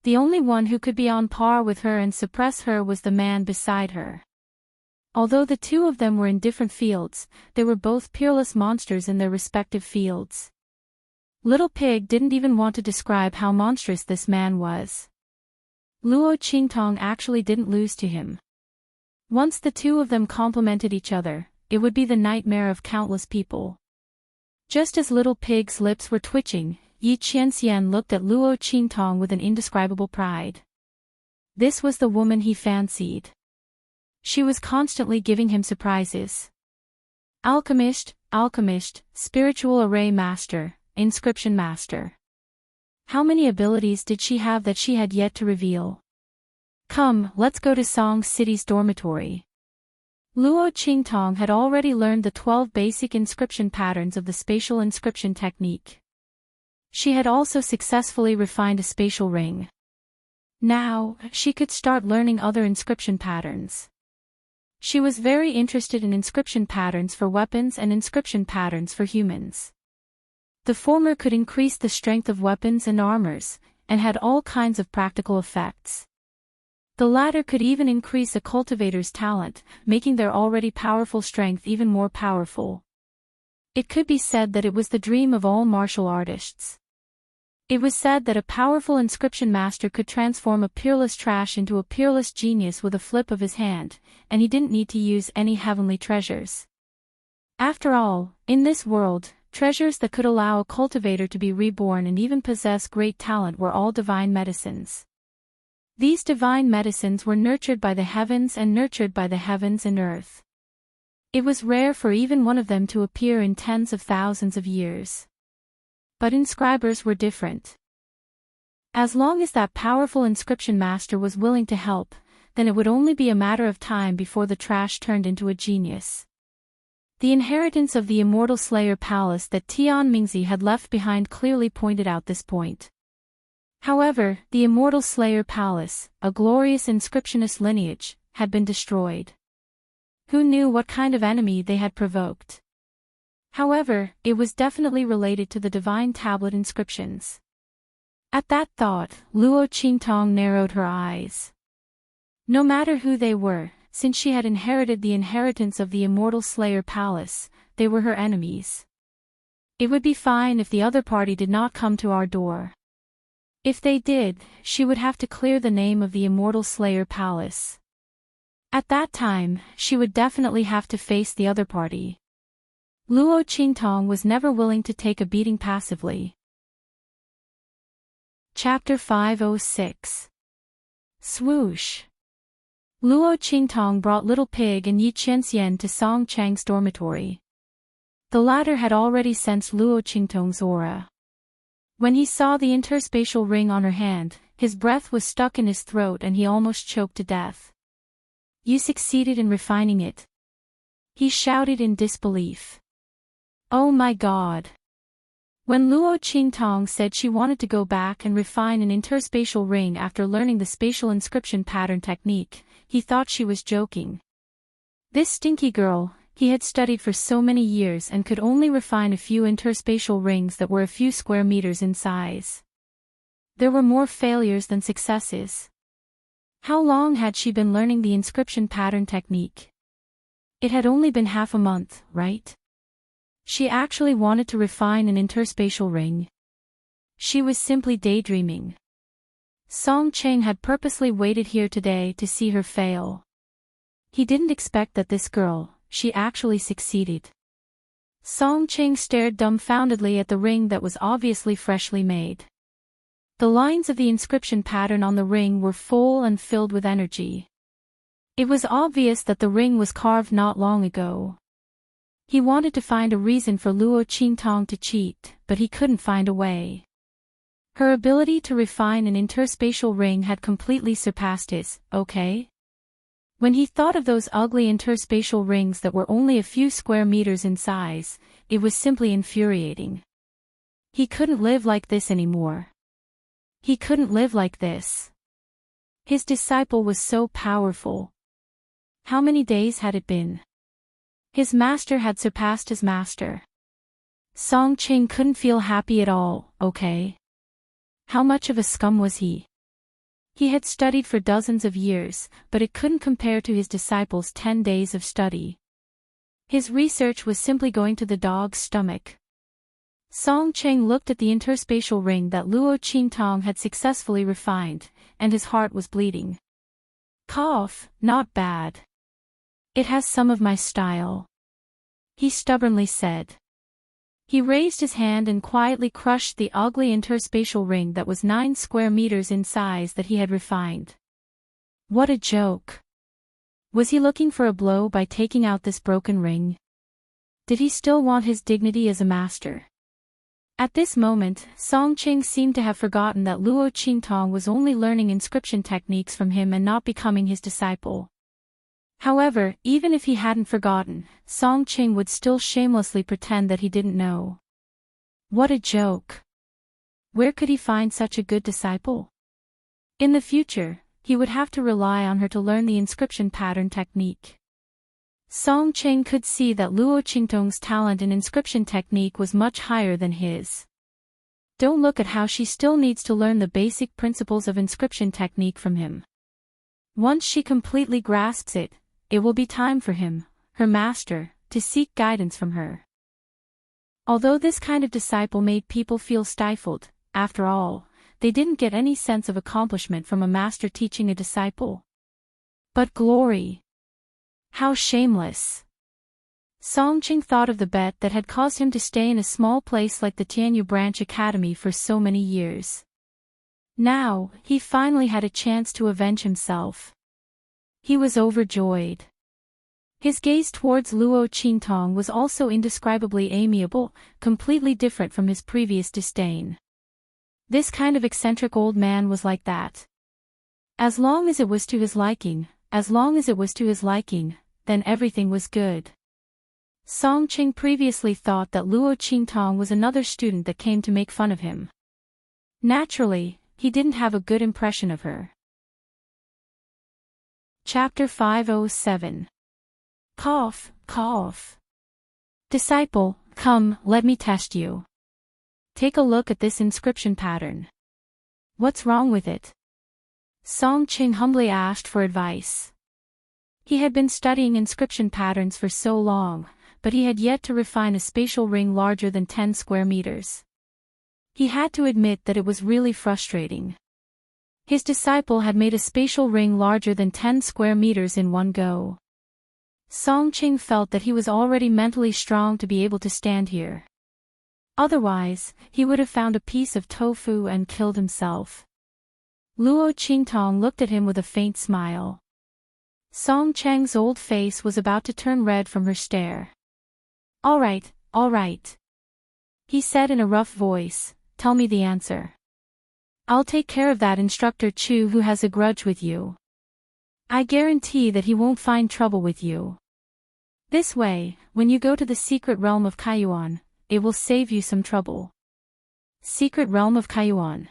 [SPEAKER 1] The only one who could be on par with her and suppress her was the man beside her. Although the two of them were in different fields, they were both peerless monsters in their respective fields. Little Pig didn't even want to describe how monstrous this man was. Luo Qingtong actually didn't lose to him. Once the two of them complemented each other, it would be the nightmare of countless people. Just as Little Pig's lips were twitching, Yi Qianxian looked at Luo Qingtong with an indescribable pride. This was the woman he fancied. She was constantly giving him surprises. Alchemist, spiritual array master, inscription master. How many abilities did she have that she had yet to reveal? Come, let's go to Song City's dormitory. Luo Qingtong had already learned the 12 basic inscription patterns of the spatial inscription technique. She had also successfully refined a spatial ring. Now, she could start learning other inscription patterns. She was very interested in inscription patterns for weapons and inscription patterns for humans. The former could increase the strength of weapons and armors, and had all kinds of practical effects. The latter could even increase a cultivator's talent, making their already powerful strength even more powerful. It could be said that it was the dream of all martial artists. It was said that a powerful inscription master could transform a peerless trash into a peerless genius with a flip of his hand, and he didn't need to use any heavenly treasures. After all, in this world, treasures that could allow a cultivator to be reborn and even possess great talent were all divine medicines. These divine medicines were nurtured by the heavens and nurtured by the heavens and earth. It was rare for even one of them to appear in tens of thousands of years. But inscribers were different. As long as that powerful inscription master was willing to help, then it would only be a matter of time before the trash turned into a genius. The inheritance of the immortal Slayer Palace that Tian Mingzi had left behind clearly pointed out this point. However, the immortal Slayer Palace, a glorious inscriptionist lineage, had been destroyed. Who knew what kind of enemy they had provoked? However, it was definitely related to the divine tablet inscriptions. At that thought, Luo Qingtong narrowed her eyes. No matter who they were, since she had inherited the inheritance of the immortal Slayer Palace, they were her enemies. It would be fine if the other party did not come to our door. If they did, she would have to clear the name of the immortal Slayer Palace. At that time, she would definitely have to face the other party. Luo Qingtong was never willing to take a beating passively. Chapter 506. Swoosh. Luo Qingtong brought Little Pig and Yi Qianxian to Song Chang's dormitory. The latter had already sensed Luo Qingtong's aura. When he saw the interspatial ring on her hand, his breath was stuck in his throat and he almost choked to death. You succeeded in refining it. He shouted in disbelief. Oh my God. When Luo Qingtong said she wanted to go back and refine an interspatial ring after learning the spatial inscription pattern technique, he thought she was joking. This stinky girl, he had studied for so many years and could only refine a few interspatial rings that were a few square meters in size. There were more failures than successes. How long had she been learning the inscription pattern technique? It had only been half a month, right? She actually wanted to refine an interspatial ring. She was simply daydreaming. Song Cheng had purposely waited here today to see her fail. He didn't expect that this girl, she actually succeeded. Song Cheng stared dumbfoundedly at the ring that was obviously freshly made. The lines of the inscription pattern on the ring were full and filled with energy. It was obvious that the ring was carved not long ago. He wanted to find a reason for Luo Qingtong to cheat, but he couldn't find a way. Her ability to refine an interspatial ring had completely surpassed his, okay? When he thought of those ugly interspatial rings that were only a few square meters in size, it was simply infuriating. He couldn't live like this anymore. He couldn't live like this. His disciple was so powerful. How many days had it been? His master had surpassed his master. Song Cheng couldn't feel happy at all, okay? How much of a scum was he? He had studied for dozens of years, but it couldn't compare to his disciple's 10 days of study. His research was simply going to the dog's stomach. Song Cheng looked at the interspatial ring that Luo Qingtong had successfully refined, and his heart was bleeding. Cough, not bad. It has some of my style. He stubbornly said. He raised his hand and quietly crushed the ugly interspatial ring that was 9 square meters in size that he had refined. What a joke. Was he looking for a blow by taking out this broken ring? Did he still want his dignity as a master? At this moment, Song Cheng seemed to have forgotten that Luo Qingtong was only learning inscription techniques from him and not becoming his disciple. However, even if he hadn't forgotten, Song Cheng would still shamelessly pretend that he didn't know. What a joke. Where could he find such a good disciple? In the future, he would have to rely on her to learn the inscription pattern technique. Song Cheng could see that Luo Qingtong's talent in inscription technique was much higher than his. Don't look at how she still needs to learn the basic principles of inscription technique from him. Once she completely grasps it, it will be time for him, her master, to seek guidance from her. Although this kind of disciple made people feel stifled, after all, they didn't get any sense of accomplishment from a master teaching a disciple. But glory! How shameless! Songqing thought of the bet that had caused him to stay in a small place like the Tianyu Branch Academy for so many years. Now, he finally had a chance to avenge himself. He was overjoyed. His gaze towards Luo Qingtong was also indescribably amiable, completely different from his previous disdain. This kind of eccentric old man was like that. As long as it was to his liking, then everything was good. Songqing previously thought that Luo Qingtong was another student that came to make fun of him. Naturally, he didn't have a good impression of her. Chapter 507. Cough, cough. Disciple, come, let me test you. Take a look at this inscription pattern. What's wrong with it? Songqing humbly asked for advice. He had been studying inscription patterns for so long, but he had yet to refine a spatial ring larger than 10 square meters. He had to admit that it was really frustrating. His disciple had made a spatial ring larger than 10 square meters in one go. Songqing felt that he was already mentally strong to be able to stand here. Otherwise, he would have found a piece of tofu and killed himself. Luo Qingtong looked at him with a faint smile. Songqing's old face was about to turn red from her stare. All right, he said in a rough voice, tell me the answer. I'll take care of that instructor Chu who has a grudge with you. I guarantee that he won't find trouble with you. This way, when you go to the secret realm of Kaiyuan, it will save you some trouble. Secret realm of Kaiyuan.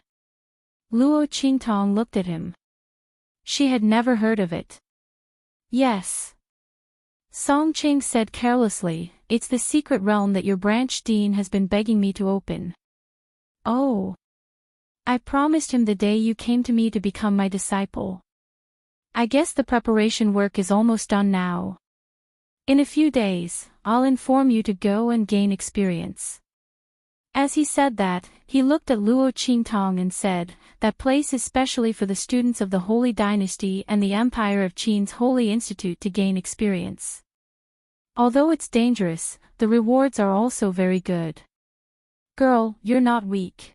[SPEAKER 1] Luo Qingtong looked at him. She had never heard of it. Yes. Songqing said carelessly, it's the secret realm that your branch dean has been begging me to open. Oh. I promised him the day you came to me to become my disciple. I guess the preparation work is almost done now. In a few days, I'll inform you to go and gain experience. As he said that, he looked at Luo Qingtong and said, that place is specially for the students of the Holy Dynasty and the Empire of Qin's Holy Institute to gain experience. Although it's dangerous, the rewards are also very good. Girl, you're not weak.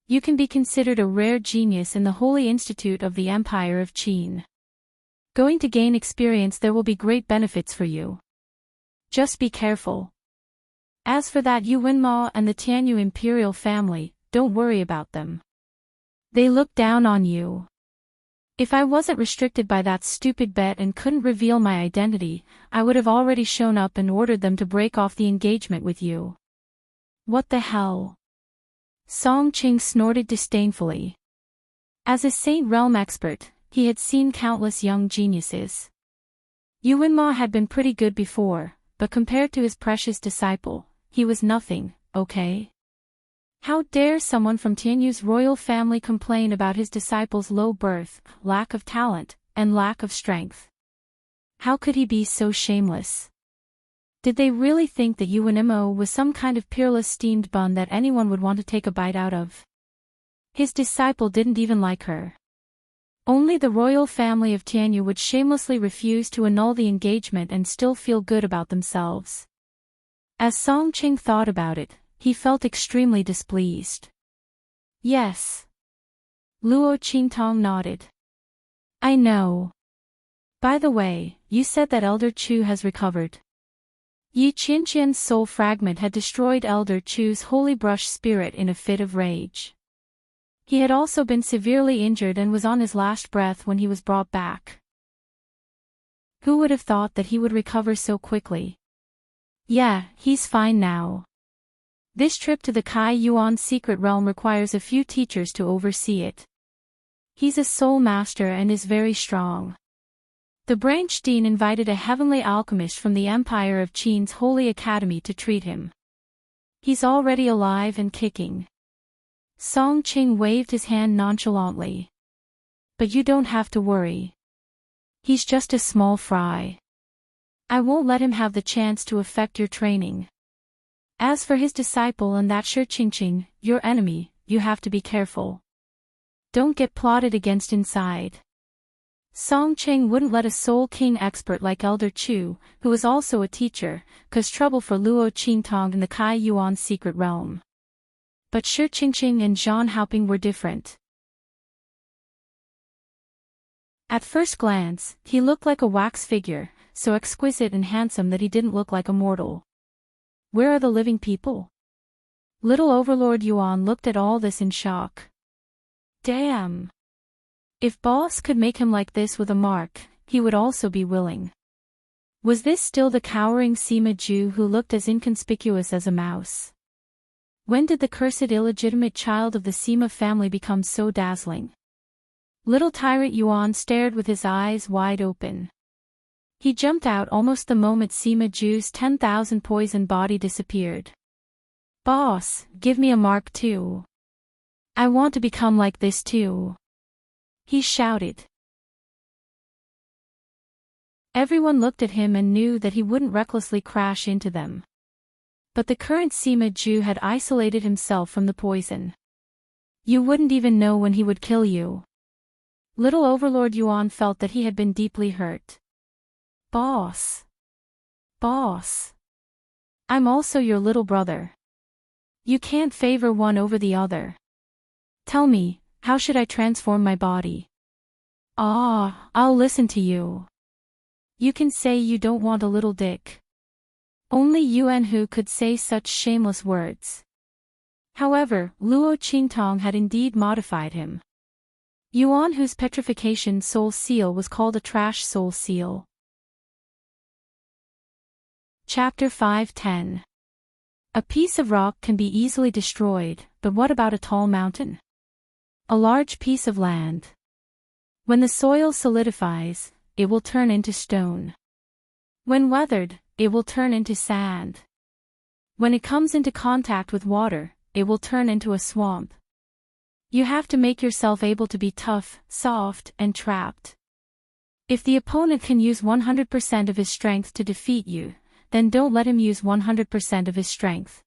[SPEAKER 1] You can be considered a rare genius in the Holy Institute of the Empire of Qin. Going to gain experience, there will be great benefits for you. Just be careful. As for that Yu Wenma and the Tianyu imperial family, don't worry about them. They look down on you. If I wasn't restricted by that stupid bet and couldn't reveal my identity, I would have already shown up and ordered them to break off the engagement with you. What the hell? Songqing snorted disdainfully. As a Saint Realm expert, he had seen countless young geniuses. Yu Wenma had been pretty good before, but compared to his precious disciple, he was nothing, okay? How dare someone from Tianyu's royal family complain about his disciple's low birth, lack of talent, and lack of strength? How could he be so shameless? Did they really think that Yu Wenma was some kind of peerless steamed bun that anyone would want to take a bite out of? His disciple didn't even like her. Only the royal family of Tianyu would shamelessly refuse to annul the engagement and still feel good about themselves. As Songqing thought about it, he felt extremely displeased. Yes. Luo Qingtong nodded. I know. By the way, you said that Elder Chu has recovered. Yi Qianqian's soul fragment had destroyed Elder Chu's holy brush spirit in a fit of rage. He had also been severely injured and was on his last breath when he was brought back. Who would have thought that he would recover so quickly? Yeah, he's fine now. This trip to the Kai Yuan secret realm requires a few teachers to oversee it. He's a soul master and is very strong. The branch dean invited a heavenly alchemist from the Empire of Qin's Holy Academy to treat him. He's already alive and kicking. Songqing waved his hand nonchalantly. But you don't have to worry. He's just a small fry. I won't let him have the chance to affect your training. As for his disciple and that Shi Qingqing, your enemy, you have to be careful. Don't get plotted against inside. Song Ching wouldn't let a Soul King expert like Elder Chu, who was also a teacher, cause trouble for Luo Qingtong in the Kai Yuan secret realm. But Shi Qingqing and Zhan Haoping were different. At first glance, he looked like a wax figure, so exquisite and handsome that he didn't look like a mortal. Where are the living people? Little Overlord Yuan looked at all this in shock. Damn! If boss could make him like this with a mark, he would also be willing. Was this still the cowering Sima Ju who looked as inconspicuous as a mouse? When did the cursed illegitimate child of the Sima family become so dazzling? Little tyrant Yuan stared with his eyes wide open. He jumped out almost the moment Sima Ju's 10,000 poison body disappeared. Boss, give me a mark too. I want to become like this too. He shouted. Everyone looked at him and knew that he wouldn't recklessly crash into them. But the current Sima Ju had isolated himself from the poison. You wouldn't even know when he would kill you. Little Overlord Yuan felt that he had been deeply hurt. Boss. Boss. I'm also your little brother. You can't favor one over the other. Tell me, how should I transform my body? Ah, I'll listen to you. You can say you don't want a little dick. Only Yuan Hu could say such shameless words. However, Luo Qingtong had indeed modified him. Yuan Hu's petrification soul seal was called a trash soul seal. Chapter 5:10. A piece of rock can be easily destroyed, but what about a tall mountain? A large piece of land. When the soil solidifies, it will turn into stone. When weathered, it will turn into sand. When it comes into contact with water, it will turn into a swamp. You have to make yourself able to be tough, soft, and trapped. If the opponent can use 100% of his strength to defeat you, then don't let him use 100% of his strength.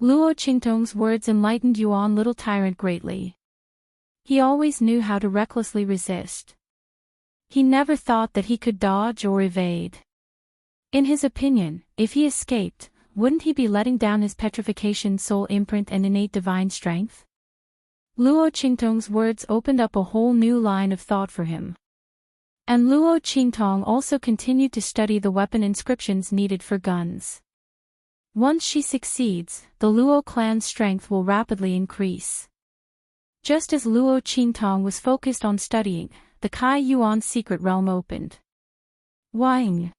[SPEAKER 1] Luo Qingtong's words enlightened Yuan Little Tyrant greatly. He always knew how to recklessly resist. He never thought that he could dodge or evade. In his opinion, if he escaped, wouldn't he be letting down his petrification soul imprint and innate divine strength? Luo Qingtong's words opened up a whole new line of thought for him. And Luo Qingtong also continued to study the weapon inscriptions needed for guns. Once she succeeds, the Luo clan's strength will rapidly increase. Just as Luo Qingtong was focused on studying, the Kai Yuan secret realm opened. Wang.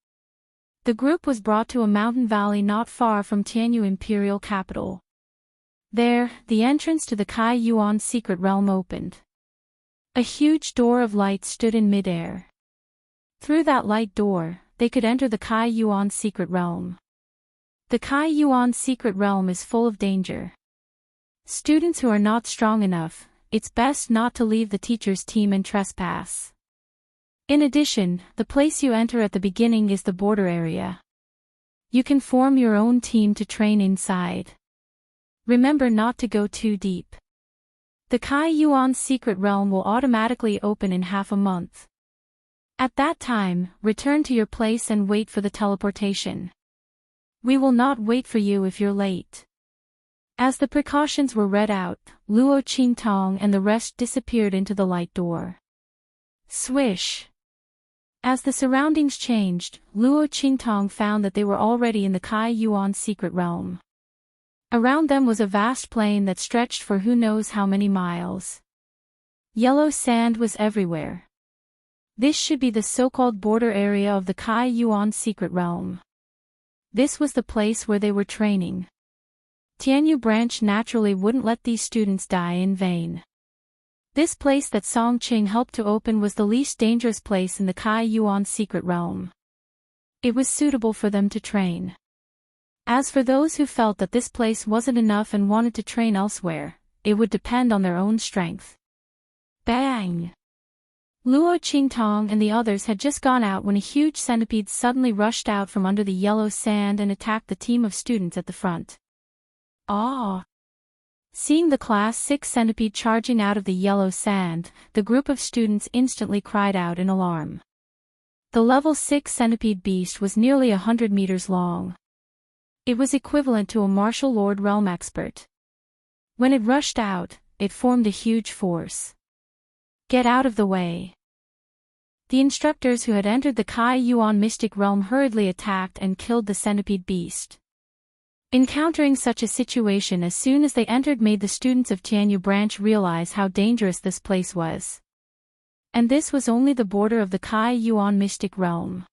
[SPEAKER 1] The group was brought to a mountain valley not far from Tianyu imperial capital. There, the entrance to the Kai Yuan secret realm opened. A huge door of light stood in midair. Through that light door, they could enter the Kai Yuan secret realm. The Kai Yuan secret realm is full of danger. Students who are not strong enough, it's best not to leave the teacher's team and trespass. In addition, the place you enter at the beginning is the border area. You can form your own team to train inside. Remember not to go too deep. The Kai Yuan secret realm will automatically open in half a month. At that time, return to your place and wait for the teleportation. We will not wait for you if you're late. As the precautions were read out, Luo Qingtong and the rest disappeared into the light door. Swish! As the surroundings changed, Luo Qingtong found that they were already in the Kai Yuan secret realm. Around them was a vast plain that stretched for who knows how many miles. Yellow sand was everywhere. This should be the so-called border area of the Kai Yuan secret realm. This was the place where they were training. Tianyu branch naturally wouldn't let these students die in vain. This place that Song Qing helped to open was the least dangerous place in the Kai Yuan secret realm. It was suitable for them to train. As for those who felt that this place wasn't enough and wanted to train elsewhere, it would depend on their own strength. Bang! Luo Qingtong and the others had just gone out when a huge centipede suddenly rushed out from under the yellow sand and attacked the team of students at the front. Ah! Seeing the Class 6 centipede charging out of the yellow sand, the group of students instantly cried out in alarm. The level 6 centipede beast was nearly 100 meters long. It was equivalent to a martial lord realm expert. When it rushed out, it formed a huge force. Get out of the way. The instructors who had entered the Kai Yuan mystic realm hurriedly attacked and killed the centipede beast. Encountering such a situation as soon as they entered made the students of Tianyu branch realize how dangerous this place was. And this was only the border of the Kai Yuan mystic realm.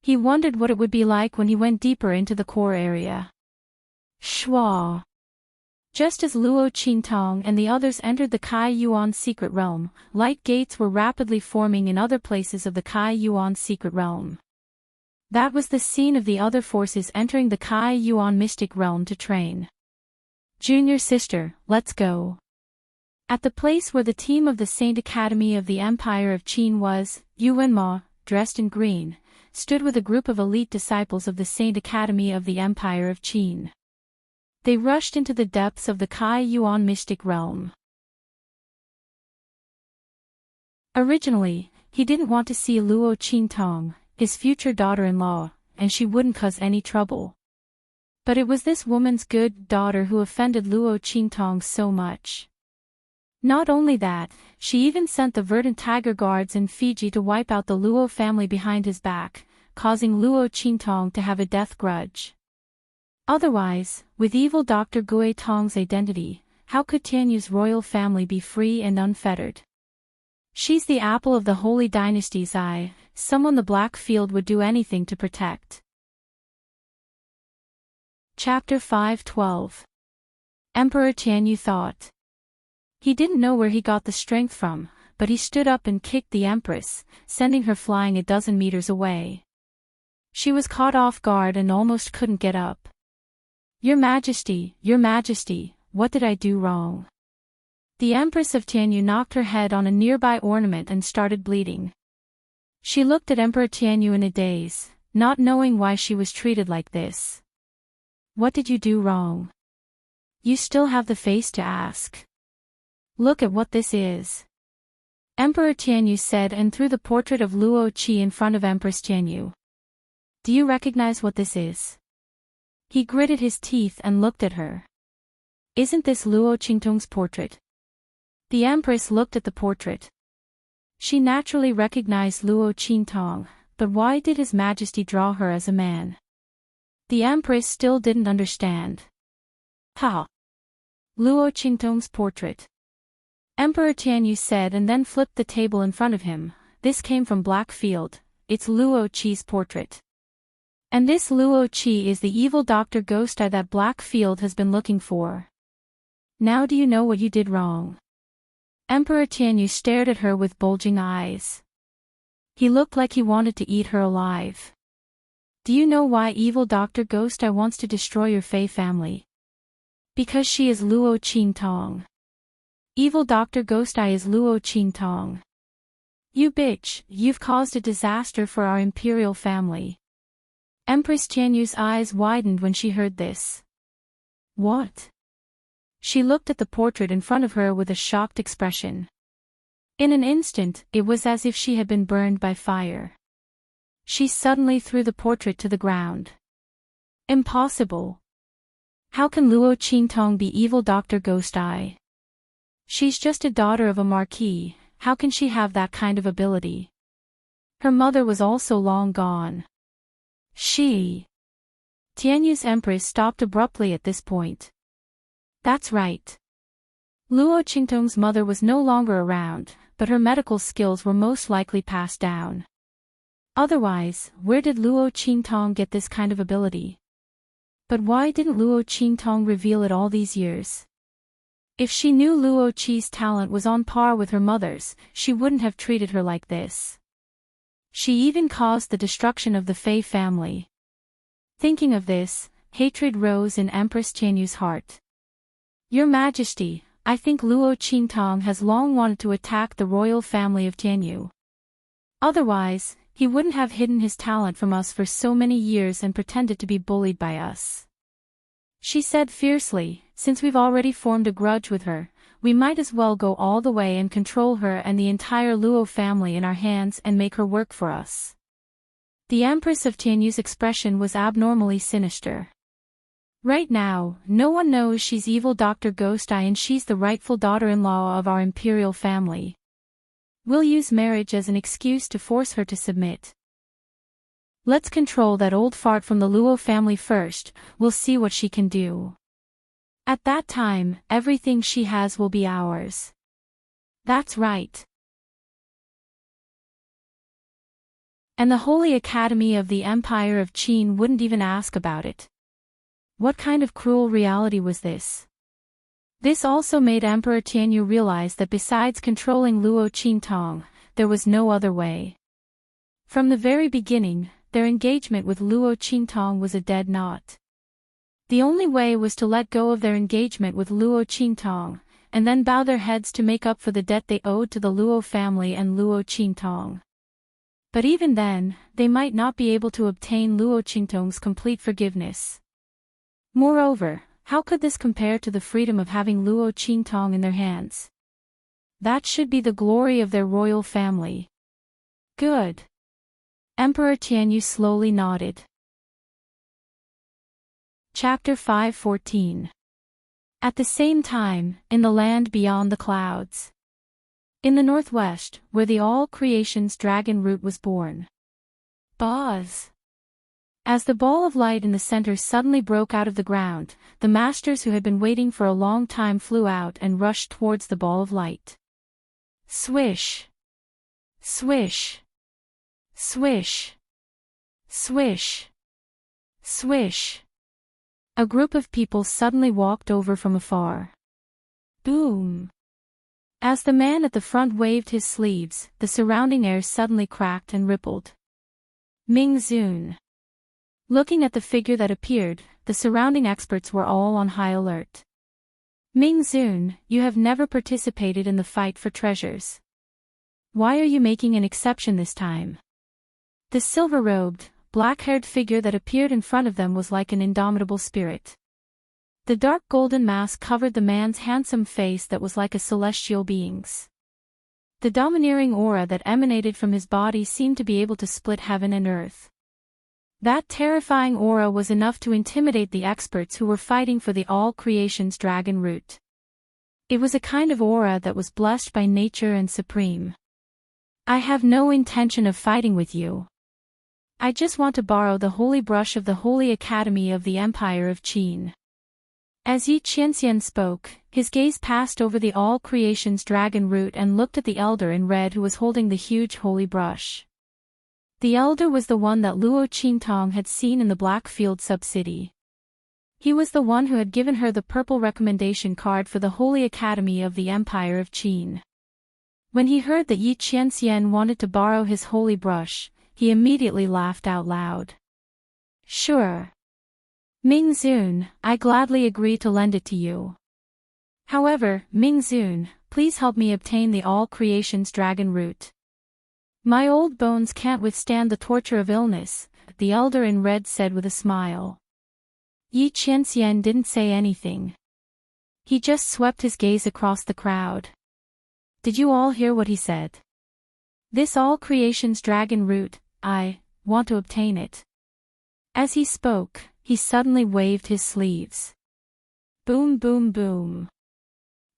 [SPEAKER 1] He wondered what it would be like when he went deeper into the core area. Shwa. Just as Luo Qintong and the others entered the Kai Yuan secret realm, light gates were rapidly forming in other places of the Kai Yuan secret realm. That was the scene of the other forces entering the Kai Yuan mystic realm to train. Junior sister, let's go. At the place where the team of the Saint Academy of the Empire of Qin was, Yuan Ma, dressed in green, stood with a group of elite disciples of the Saint Academy of the Empire of Qin. They rushed into the depths of the Kai Yuan mystic realm. Originally, he didn't want to see Luo Qintong, his future daughter-in-law, and she wouldn't cause any trouble. But it was this woman's good daughter who offended Luo Qintong so much. Not only that, she even sent the verdant tiger guards in Fiji to wipe out the Luo family behind his back, causing Luo Qintong to have a death grudge. Otherwise, with evil Dr. Gui Tong's identity, how could Tianyu's royal family be free and unfettered? She's the apple of the holy dynasty's eye, someone the Black Field would do anything to protect. Chapter 5:12. Emperor Tianyu thought. He didn't know where he got the strength from, but he stood up and kicked the Empress, sending her flying a dozen meters away. She was caught off guard and almost couldn't get up. Your Majesty, what did I do wrong? The Empress of Tianyu knocked her head on a nearby ornament and started bleeding. She looked at Emperor Tianyu in a daze, not knowing why she was treated like this. What did you do wrong? You still have the face to ask. Look at what this is. Emperor Tianyu said and threw the portrait of Luo Qi in front of Empress Tianyu. Do you recognize what this is? He gritted his teeth and looked at her. Isn't this Luo Qingtong's portrait? The Empress looked at the portrait. She naturally recognized Luo Qintong, but why did His Majesty draw her as a man? The Empress still didn't understand. Ha! Luo Qingtong's portrait. Emperor Tianyu said and then flipped the table in front of him. This came from Black Field, it's Luo Qi's portrait. And this Luo Qi is the evil Dr. Ghost Eye that Black Field has been looking for. Now do you know what you did wrong? Emperor Tianyu stared at her with bulging eyes. He looked like he wanted to eat her alive. Do you know why evil Dr. Ghost Eye wants to destroy your Fei family? Because she is Luo Qintong. Evil Dr. Ghost Eye is Luo Qintong. You bitch, you've caused a disaster for our imperial family. Empress Tianyu's eyes widened when she heard this. What? She looked at the portrait in front of her with a shocked expression. In an instant, it was as if she had been burned by fire. She suddenly threw the portrait to the ground. Impossible. How can Luo Qintong be evil Dr. Ghost Eye? She's just a daughter of a marquis, how can she have that kind of ability? Her mother was also long gone. Tianyu's Empress stopped abruptly at this point. That's right. Luo Qingtong's mother was no longer around, but her medical skills were most likely passed down. Otherwise, where did Luo Qintong get this kind of ability? But why didn't Luo Qintong reveal it all these years? If she knew Luo Qi's talent was on par with her mother's, she wouldn't have treated her like this. She even caused the destruction of the Fei family. Thinking of this, hatred rose in Empress Tianyu's heart. Your Majesty, I think Luo Qintong has long wanted to attack the royal family of Tianyu. Otherwise, he wouldn't have hidden his talent from us for so many years and pretended to be bullied by us. She said fiercely, since we've already formed a grudge with her, we might as well go all the way and control her and the entire Luo family in our hands and make her work for us. The Empress of Tianyu's expression was abnormally sinister. Right now, no one knows she's evil Dr. Ghost Eye, and she's the rightful daughter-in-law of our imperial family. We'll use marriage as an excuse to force her to submit. Let's control that old fart from the Luo family first, we'll see what she can do. At that time, everything she has will be ours. That's right. And the Holy Academy of the Empire of Qin wouldn't even ask about it. What kind of cruel reality was this? This also made Emperor Tianyu realize that besides controlling Luo Qintong, there was no other way. From the very beginning, their engagement with Luo Qintong was a dead knot. The only way was to let go of their engagement with Luo Qintong, and then bow their heads to make up for the debt they owed to the Luo family and Luo Qintong. But even then, they might not be able to obtain Luo Qintong's complete forgiveness. Moreover, how could this compare to the freedom of having Luo Qintong in their hands? That should be the glory of their royal family. Good. Emperor Tianyu slowly nodded. Chapter 5:14. At the same time, in the land beyond the clouds. In the northwest, where the all creation's dragon root was born. Buzz. As the ball of light in the center suddenly broke out of the ground, the masters who had been waiting for a long time flew out and rushed towards the ball of light. Swish. Swish. Swish. Swish. Swish. A group of people suddenly walked over from afar. Boom. As the man at the front waved his sleeves, the surrounding air suddenly cracked and rippled. Ming Zun. Looking at the figure that appeared, the surrounding experts were all on high alert. Ming Zun, you have never participated in the fight for treasures. Why are you making an exception this time? The silver-robed, black-haired figure that appeared in front of them was like an indomitable spirit. The dark golden mask covered the man's handsome face that was like a celestial being's. The domineering aura that emanated from his body seemed to be able to split heaven and earth. That terrifying aura was enough to intimidate the experts who were fighting for the all-creation's dragon root. It was a kind of aura that was blessed by nature and supreme. I have no intention of fighting with you. I just want to borrow the holy brush of the Holy Academy of the Empire of Qin. As Yi Qianxian spoke, his gaze passed over the all-creation's dragon root and looked at the elder in red who was holding the huge holy brush. The elder was the one that Luo Qintong had seen in the Blackfield sub-city. He was the one who had given her the purple recommendation card for the Holy Academy of the Empire of Qin. When he heard that Yi Qianxian wanted to borrow his holy brush, he immediately laughed out loud. Sure. Ming Zun, I gladly agree to lend it to you. However, Ming Zun, please help me obtain the all-creation's dragon root. My old bones can't withstand the torture of illness, the elder in red said with a smile. Yi Qianxian didn't say anything. He just swept his gaze across the crowd. Did you all hear what he said? This all-creation's dragon root, I want to obtain it. As he spoke, he suddenly waved his sleeves. Boom boom boom.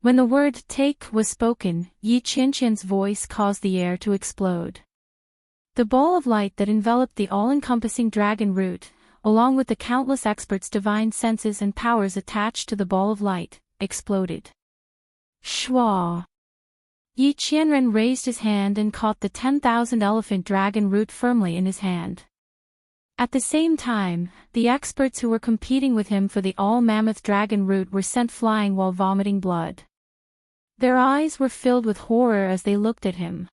[SPEAKER 1] When the word take was spoken, Yi Qianxian's voice caused the air to explode. The ball of light that enveloped the all-encompassing dragon root, along with the countless experts' divine senses and powers attached to the ball of light, exploded. Shwa! Yi Qianren raised his hand and caught the 10,000 elephant dragon root firmly in his hand. At the same time, the experts who were competing with him for the all-mammoth dragon root were sent flying while vomiting blood. Their eyes were filled with horror as they looked at him.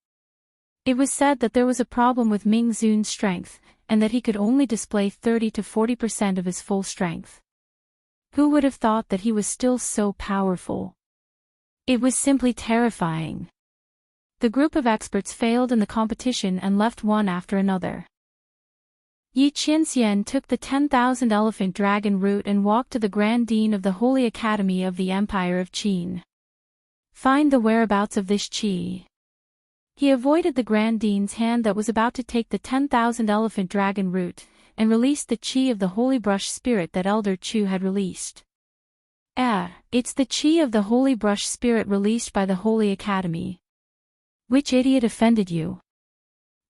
[SPEAKER 1] It was said that there was a problem with Ming Zun's strength, and that he could only display 30 to 40% of his full strength. Who would have thought that he was still so powerful? It was simply terrifying. The group of experts failed in the competition and left one after another. Yi Qianxian took the 10,000 elephant dragon route and walked to the Grand Dean of the Holy Academy of the Empire of Qin. Find the whereabouts of this qi. He avoided the Grand Dean's hand that was about to take the 10,000 elephant dragon route, and released the qi of the holy brush spirit that Elder Chu had released. It's the qi of the holy brush spirit released by the Holy Academy. Which idiot offended you?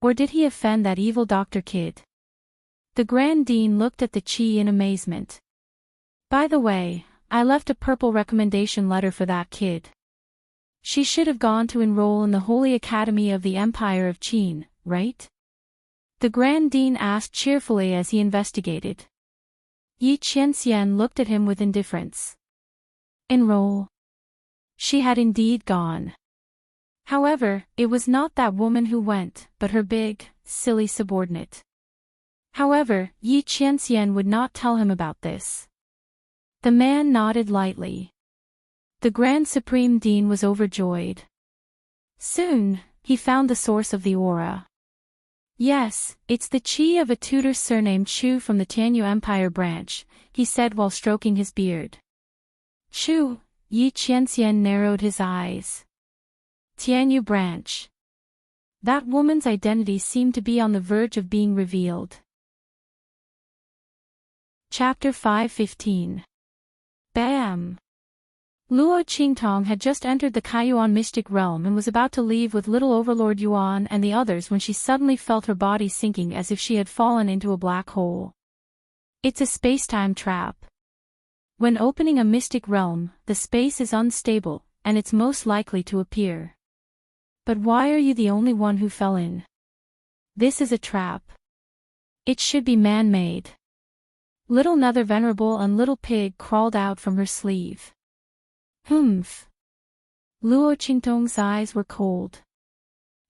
[SPEAKER 1] Or did he offend that evil Dr. Kid? The Grand Dean looked at the qi in amazement. By the way, I left a purple recommendation letter for that kid. She should have gone to enroll in the Holy Academy of the Empire of Qin, right? The Grand Dean asked cheerfully as he investigated. Yi Qianxian looked at him with indifference. Enroll? She had indeed gone. However, it was not that woman who went, but her big, silly subordinate. However, Yi Qianxian would not tell him about this. The man nodded lightly. The Grand Supreme Dean was overjoyed. Soon, he found the source of the aura. Yes, it's the qi of a tutor surnamed Chu from the Tianyu Empire branch, he said while stroking his beard. Chu, Yi Qianxian narrowed his eyes. Tianyu branch. That woman's identity seemed to be on the verge of being revealed. Chapter 5:15. Bam! Luo Qingtong had just entered the Kaiyuan mystic realm and was about to leave with little Overlord Yuan and the others when she suddenly felt her body sinking as if she had fallen into a black hole. It's a space-time trap. When opening a mystic realm, the space is unstable, and it's most likely to appear. But why are you the only one who fell in? This is a trap. It should be man-made. Little Nether Venerable and Little Pig crawled out from her sleeve. Humph. Luo Qingtong's eyes were cold.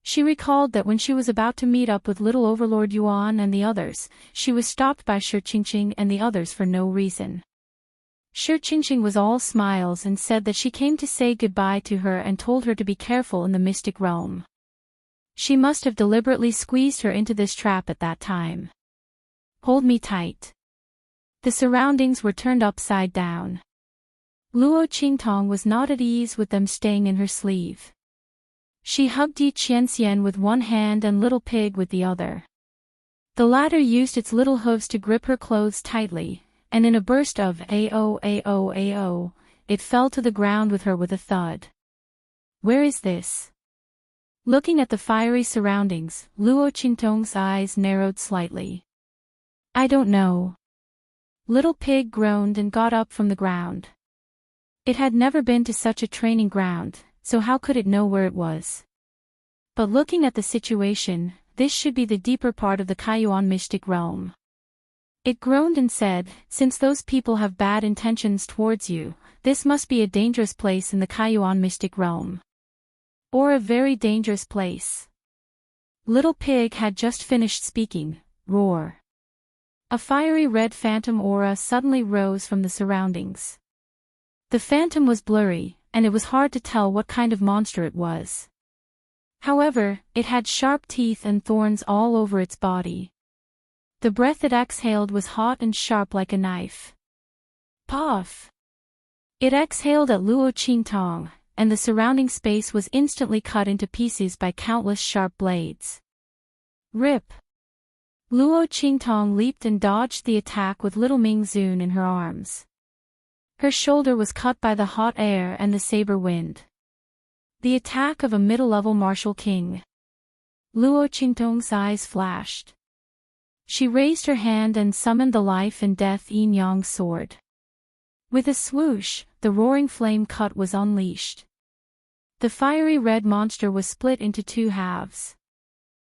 [SPEAKER 1] She recalled that when she was about to meet up with little Overlord Yuan and the others, she was stopped by Shi Qingqing and the others for no reason. Shi Qingqing was all smiles and said that she came to say goodbye to her and told her to be careful in the mystic realm. She must have deliberately squeezed her into this trap at that time. Hold me tight. The surroundings were turned upside down. Luo Qingtong was not at ease with them staying in her sleeve. She hugged Yi Qianxian with one hand and Little Pig with the other. The latter used its little hooves to grip her clothes tightly, and in a burst of "Ao, it fell to the ground with her with a thud. Where is this? Looking at the fiery surroundings, Luo Qingtong's eyes narrowed slightly. I don't know. Little Pig groaned and got up from the ground. It had never been to such a training ground, so how could it know where it was? But looking at the situation, this should be the deeper part of the Kaiyuan mystic realm. It groaned and said, since those people have bad intentions towards you, this must be a dangerous place in the Kaiyuan mystic realm. Or a very dangerous place. Little Pig had just finished speaking. Roar. A fiery red phantom aura suddenly rose from the surroundings. The phantom was blurry, and it was hard to tell what kind of monster it was. However, it had sharp teeth and thorns all over its body. The breath it exhaled was hot and sharp like a knife. Puff! It exhaled at Luo Qingtong, and the surrounding space was instantly cut into pieces by countless sharp blades. Rip! Luo Qingtong leaped and dodged the attack with little Ming Zun in her arms. Her shoulder was cut by the hot air and the saber wind. The attack of a middle-level martial king. Luo Qingtong's eyes flashed. She raised her hand and summoned the life and death yin-yang sword. With a swoosh, the roaring flame cut was unleashed. The fiery red monster was split into two halves.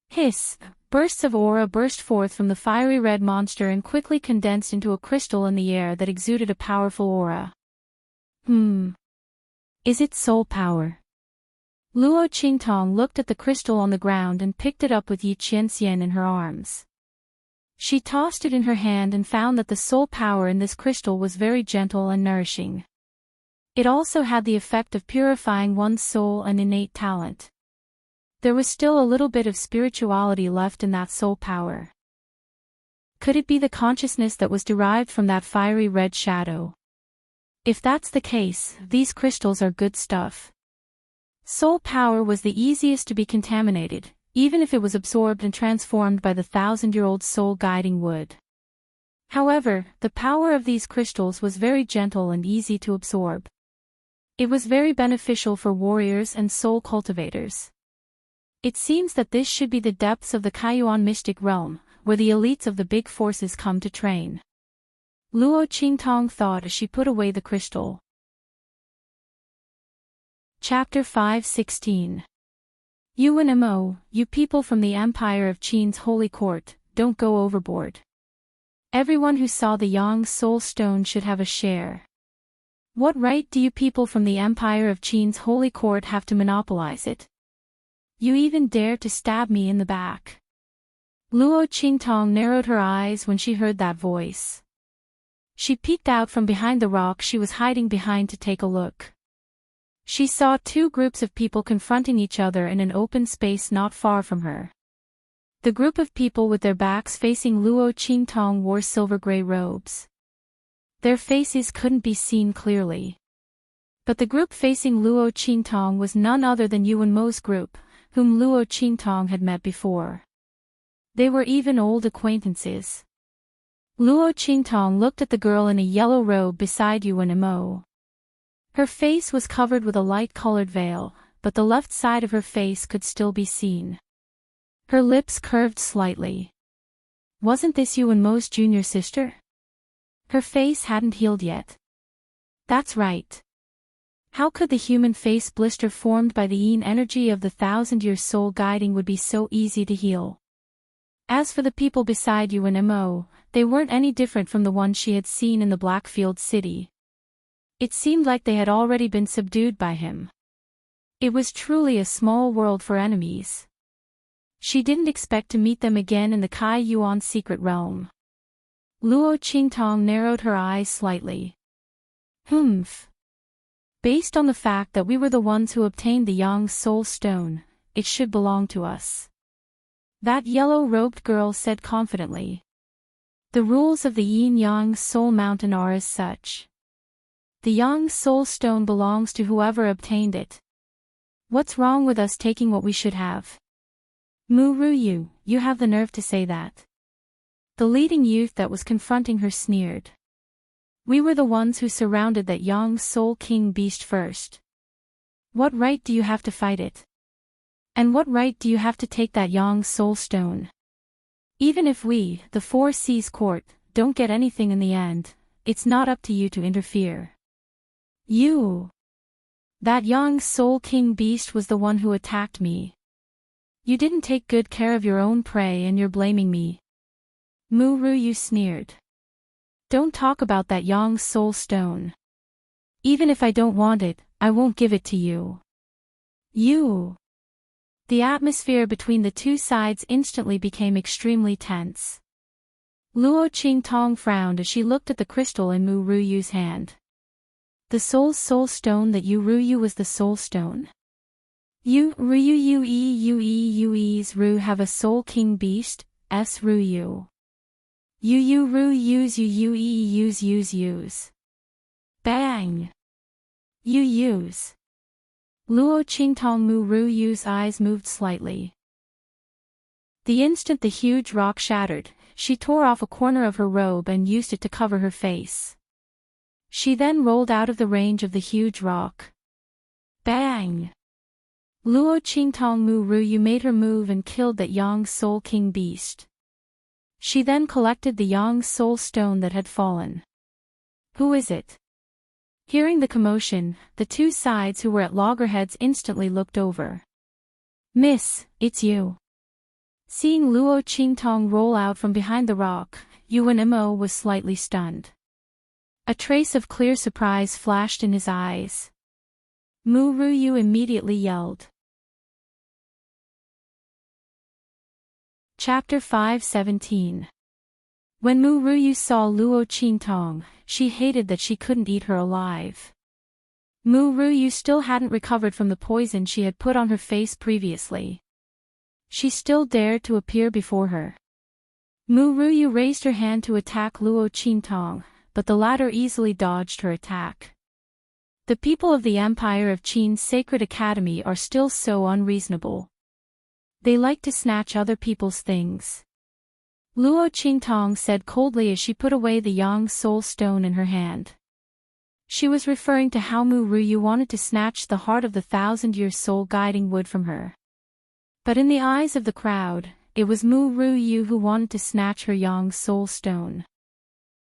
[SPEAKER 1] Hiss! Bursts of aura burst forth from the fiery red monster and quickly condensed into a crystal in the air that exuded a powerful aura. Is it soul power? Luo Qingtong looked at the crystal on the ground and picked it up with Yi Qianxian in her arms. She tossed it in her hand and found that the soul power in this crystal was very gentle and nourishing. It also had the effect of purifying one's soul and innate talent. There was still a little bit of spirituality left in that soul power. Could it be the consciousness that was derived from that fiery red shadow? If that's the case, these crystals are good stuff. Soul power was the easiest to be contaminated, even if it was absorbed and transformed by the 1,000-year-old soul guiding wood. However, the power of these crystals was very gentle and easy to absorb. It was very beneficial for warriors and soul cultivators. It seems that this should be the depths of the Kaiyuan mystic realm, where the elites of the big forces come to train. Luo Qingtong thought as she put away the crystal. Chapter 5:16. Yuan Mo, you people from the empire of Qin's holy court, don't go overboard. Everyone who saw the Yang soul stone should have a share. What right do you people from the empire of Qin's holy court have to monopolize it? You even dare to stab me in the back. Luo Qingtong narrowed her eyes when she heard that voice. She peeked out from behind the rock she was hiding behind to take a look. She saw two groups of people confronting each other in an open space not far from her. The group of people with their backs facing Luo Qingtong wore silver-gray robes. Their faces couldn't be seen clearly. But the group facing Luo Qingtong was none other than Yuan Mo's group, whom Luo Qingtong had met before. They were even old acquaintances. Luo Qingtong looked at the girl in a yellow robe beside Yuan Mo. Her face was covered with a light-colored veil, but the left side of her face could still be seen. Her lips curved slightly. Wasn't this Yuan Mo's junior sister? Her face hadn't healed yet. That's right. How could the human face blister formed by the yin energy of the 1,000-year soul guiding would be so easy to heal? As for the people beside Yuan Mo, they weren't any different from the ones she had seen in the Blackfield city. It seemed like they had already been subdued by him. It was truly a small world for enemies. She didn't expect to meet them again in the Kai Yuan secret realm. Luo Qingtong narrowed her eyes slightly. Humph. Based on the fact that we were the ones who obtained the Yang soul stone, it should belong to us. That yellow-robed girl said confidently. The rules of the Yin-Yang soul mountain are as such. The Yang soul stone belongs to whoever obtained it. What's wrong with us taking what we should have? Mu Ruyu, you have the nerve to say that. The leading youth that was confronting her sneered. We were the ones who surrounded that Yang soul king beast first. What right do you have to fight it? And what right do you have to take that Yang soul stone? Even if we, the Four Seas Court, don't get anything in the end, it's not up to you to interfere. You. That Yang soul king beast was the one who attacked me. You didn't take good care of your own prey and you're blaming me. Mu Ruyu sneered. Don't talk about that Yang soul stone. Even if I don't want it, I won't give it to you. You. The atmosphere between the two sides instantly became extremely tense. Luo Qingtong frowned as she looked at the crystal in Mu Ruyu's hand. The soul's soul stone that Yu Ruyu was the soul stone. Yu Ruyu's Ru have a soul king beast, S Ruyu. Yu Ruyu's use. Bang! Use. Luo Qingtong Mu Ruyu's eyes moved slightly. The instant the huge rock shattered, she tore off a corner of her robe and used it to cover her face. She then rolled out of the range of the huge rock. Bang! Luo Qingtong Mu Ruyu made her move and killed that Yang soul king beast. She then collected the Yang soul stone that had fallen. Who is it? Hearing the commotion, the two sides who were at loggerheads instantly looked over. Miss, it's you. Seeing Luo Qingtong roll out from behind the rock, Yuan Mo was slightly stunned. A trace of clear surprise flashed in his eyes. Mu Ruyu immediately yelled. Chapter 5:17. When Mu Ruyu saw Luo Qingtong, she hated that she couldn't eat her alive. Mu Ruyu still hadn't recovered from the poison she had put on her face previously. She still dared to appear before her. Mu Ruyu raised her hand to attack Luo Qingtong, but the latter easily dodged her attack. The people of the Empire of Qin's Sacred Academy are still so unreasonable. They like to snatch other people's things. Luo Qingtong said coldly as she put away the Yang Soul Stone in her hand. She was referring to how Mu Ruyu wanted to snatch the heart of the 1,000-year soul guiding wood from her. But in the eyes of the crowd, it was Mu Ruyu who wanted to snatch her Yang Soul Stone.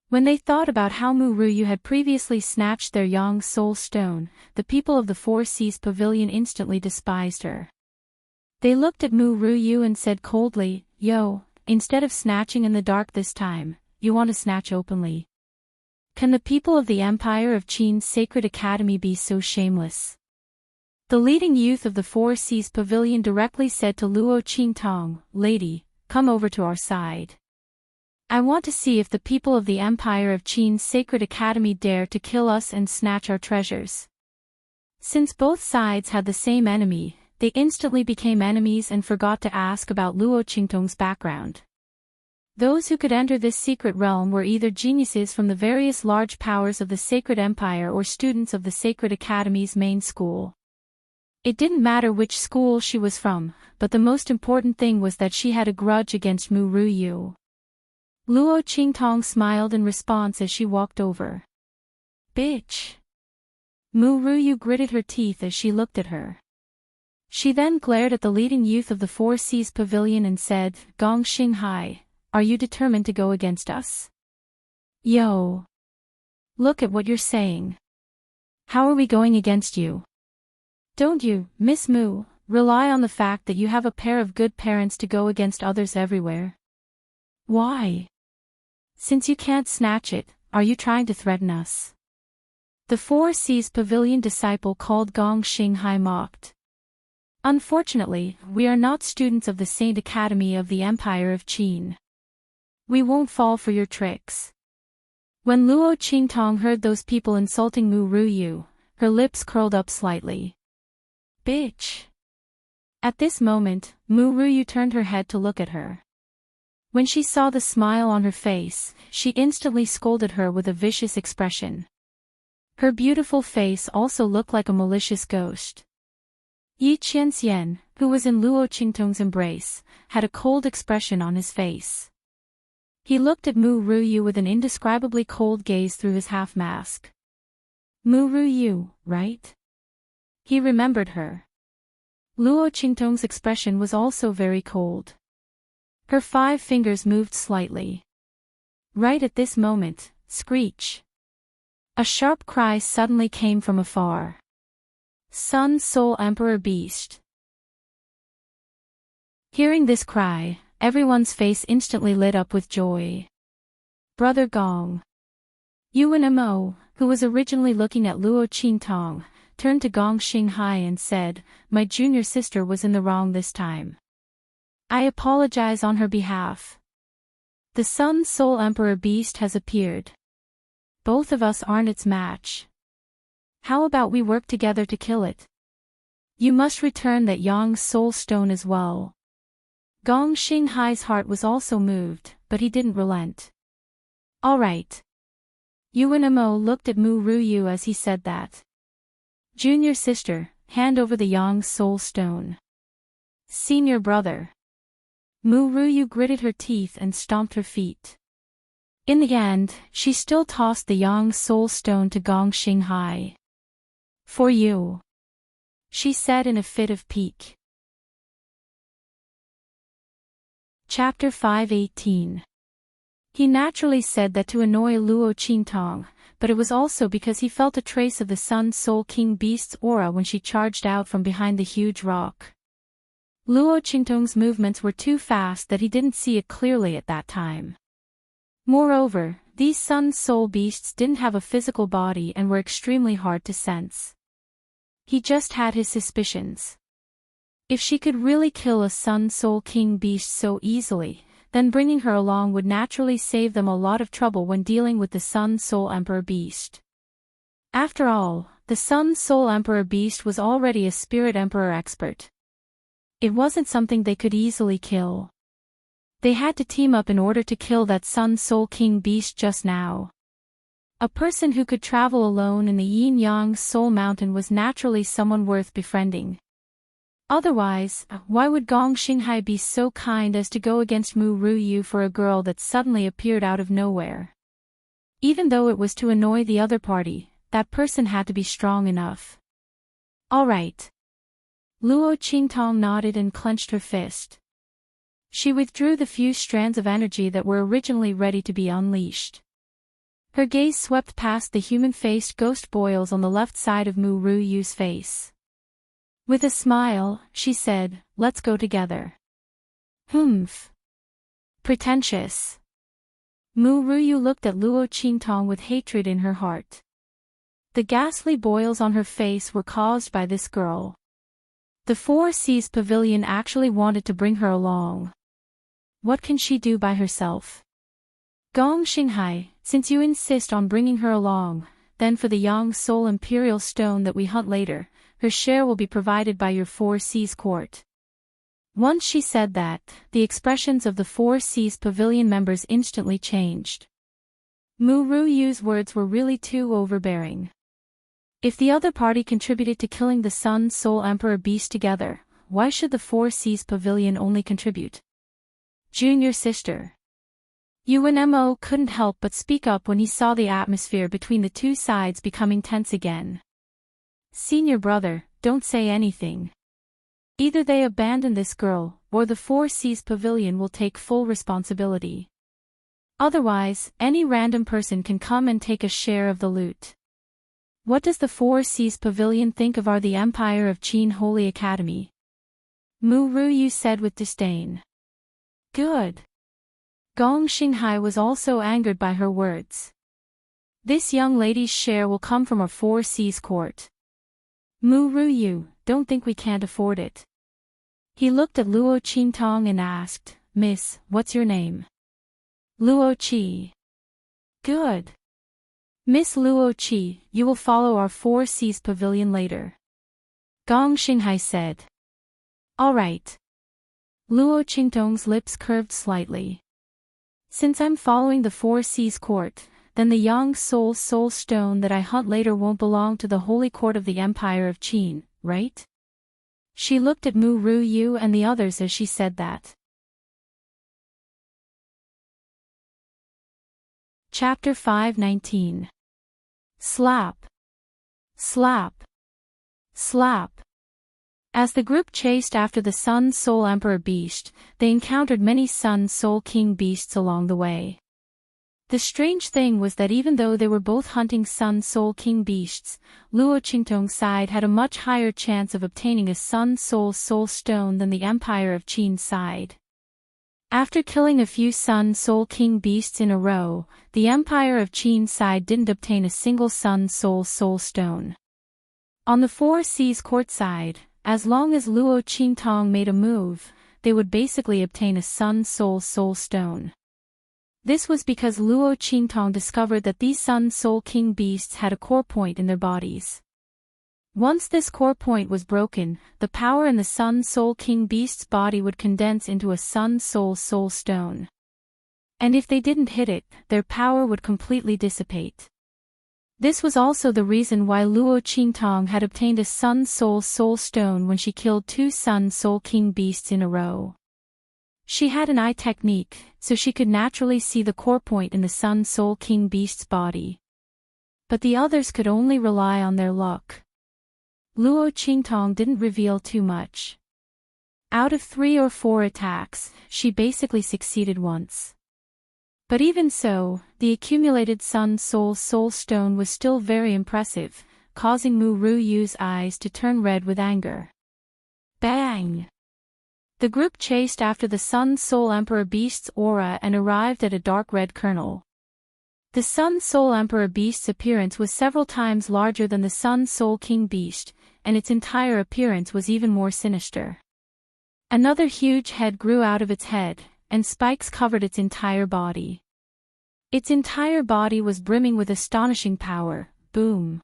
[SPEAKER 1] When they thought about how Mu Ruyu had previously snatched their Yang Soul Stone, the people of the Four Seas Pavilion instantly despised her. They looked at Mu Ruyu and said coldly, "Yo, instead of snatching in the dark this time, you want to snatch openly. Can the people of the Empire of Qin's Sacred Academy be so shameless?" The leading youth of the Four Seas Pavilion directly said to Luo Qingtong, "Lady, come over to our side. I want to see if the people of the Empire of Qin's Sacred Academy dare to kill us and snatch our treasures." Since both sides had the same enemy, they instantly became enemies and forgot to ask about Luo Qingtong's background. Those who could enter this secret realm were either geniuses from the various large powers of the Sacred Empire or students of the Sacred Academy's main school. It didn't matter which school she was from, but the most important thing was that she had a grudge against Mu Ruyu. Luo Qingtong smiled in response as she walked over. "Bitch." Mu Ruyu gritted her teeth as she looked at her. She then glared at the leading youth of the Four Seas Pavilion and said, "Gong Xinghai, are you determined to go against us? Yo. Look at what you're saying. How are we going against you? Don't you, Miss Mu, rely on the fact that you have a pair of good parents to go against others everywhere? Why? Since you can't snatch it, are you trying to threaten us?" The Four Seas Pavilion disciple called Gong Xinghai mocked. "Unfortunately, we are not students of the Saint Academy of the Empire of Qin. We won't fall for your tricks." When Luo Qingtong heard those people insulting Mu Ruyu, her lips curled up slightly. "Bitch." At this moment, Mu Ruyu turned her head to look at her. When she saw the smile on her face, she instantly scolded her with a vicious expression. Her beautiful face also looked like a malicious ghost. Yi Qianxian, who was in Luo Qingtong's embrace, had a cold expression on his face. He looked at Mu Ruyu with an indescribably cold gaze through his half-mask. Mu Ruyu, right? He remembered her. Luo Qingtong's expression was also very cold. Her 5 fingers moved slightly. Right at this moment, screech. A sharp cry suddenly came from afar. "Sun Soul Emperor Beast." Hearing this cry, everyone's face instantly lit up with joy. Brother Gong. Yuan Mo, who was originally looking at Luo Qingtong, turned to Gong Xinghai and said, "My junior sister was in the wrong this time. I apologize on her behalf. The Sun Soul Emperor Beast has appeared. Both of us aren't its match. How about we work together to kill it? You must return that Yang Soul Stone as well." Gong Xinghai's heart was also moved, but he didn't relent. "All right." Yuan Mo looked at Mu Ruyu as he said that. "Junior sister, hand over the Yang Soul Stone." "Senior brother." Mu Ruyu gritted her teeth and stomped her feet. In the end, she still tossed the Yang Soul Stone to Gong Xinghai. "For you," she said in a fit of pique. Chapter 5:18. He naturally said that to annoy Luo Qingtong, but it was also because he felt a trace of the Sun Soul King Beast's aura when she charged out from behind the huge rock. Luo Qingtong's movements were too fast that he didn't see it clearly at that time. Moreover, these Sun Soul Beasts didn't have a physical body and were extremely hard to sense. He just had his suspicions. If she could really kill a Sun Soul King Beast so easily, then bringing her along would naturally save them a lot of trouble when dealing with the Sun Soul Emperor Beast. After all, the Sun Soul Emperor Beast was already a Spirit Emperor expert. It wasn't something they could easily kill. They had to team up in order to kill that Sun Soul King beast just now. A person who could travel alone in the Yin-Yang Soul Mountain was naturally someone worth befriending. Otherwise, why would Gong Xinghai be so kind as to go against Mu Ruyu for a girl that suddenly appeared out of nowhere? Even though it was to annoy the other party, that person had to be strong enough. All right. Luo Qingtong nodded and clenched her fist. She withdrew the few strands of energy that were originally ready to be unleashed. Her gaze swept past the human-faced ghost boils on the left side of Mu Ruyu's face. With a smile, she said, "Let's go together." Humph. Pretentious. Mu Ruyu looked at Luo Qingtong with hatred in her heart. The ghastly boils on her face were caused by this girl. The Four Seas Pavilion actually wanted to bring her along. What can she do by herself? Gong Xinghai, since you insist on bringing her along, then for the Yang Soul Imperial Stone that we hunt later, her share will be provided by your Four Seas Court. Once she said that, the expressions of the Four Seas Pavilion members instantly changed. Mu Ruyu's words were really too overbearing. If the other party contributed to killing the Sun Soul Emperor beast together, why should the Four Seas Pavilion only contribute? Junior sister. UNMO couldn't help but speak up when he saw the atmosphere between the two sides becoming tense again. Senior brother, don't say anything. Either they abandon this girl, or the Four Seas Pavilion will take full responsibility. Otherwise, any random person can come and take a share of the loot. What does the Four Seas Pavilion think of the Empire of Qin Holy Academy? Mu Ruyu said with disdain. Good. Gong Xinghai was also angered by her words. This young lady's share will come from our Four Seas Court. Mu Ruyu, don't think we can't afford it. He looked at Luo Qingtong and asked, Miss, what's your name? Luo Qi. Good. Miss Luo Qi, you will follow our Four Seas Pavilion later. Gong Xinghai said. All right. Luo Qingtong's lips curved slightly. Since I'm following the Four Seas Court, then the Yang Soul Soul Stone that I hunt later won't belong to the Holy Court of the Empire of Qin, right? She looked at Mu Ruyu and the others as she said that. Chapter 519. Slap. Slap. Slap. As the group chased after the Sun Soul Emperor beast, they encountered many Sun Soul King beasts along the way. The strange thing was that even though they were both hunting Sun Soul King beasts, Luo Qingtong's side had a much higher chance of obtaining a Sun Soul Soul Stone than the Empire of Qin's side. After killing a few Sun Soul King beasts in a row, the Empire of Qin's side didn't obtain a single Sun Soul Soul Stone. On the Four Seas Court side, as long as Luo Qingtong made a move, they would basically obtain a Sun Soul Soul Stone. This was because Luo Qingtong discovered that these Sun Soul King beasts had a core point in their bodies. Once this core point was broken, the power in the Sun Soul King beast's body would condense into a Sun Soul Soul Stone. And if they didn't hit it, their power would completely dissipate. This was also the reason why Luo Qingtong had obtained a Sun Soul Soul Stone when she killed two Sun Soul King beasts in a row. She had an eye technique, so she could naturally see the core point in the Sun Soul King beast's body. But the others could only rely on their luck. Luo Qingtong didn't reveal too much. Out of 3 or 4 attacks, she basically succeeded once. But even so, the accumulated Sun Soul Soul Stone was still very impressive, causing Mu Ruyu's eyes to turn red with anger. Bang! The group chased after the Sun Soul Emperor beast's aura and arrived at a dark red kernel. The Sun Soul Emperor beast's appearance was several times larger than the Sun Soul King beast, and its entire appearance was even more sinister. Another huge head grew out of its head, and spikes covered its entire body. Its entire body was brimming with astonishing power. Boom!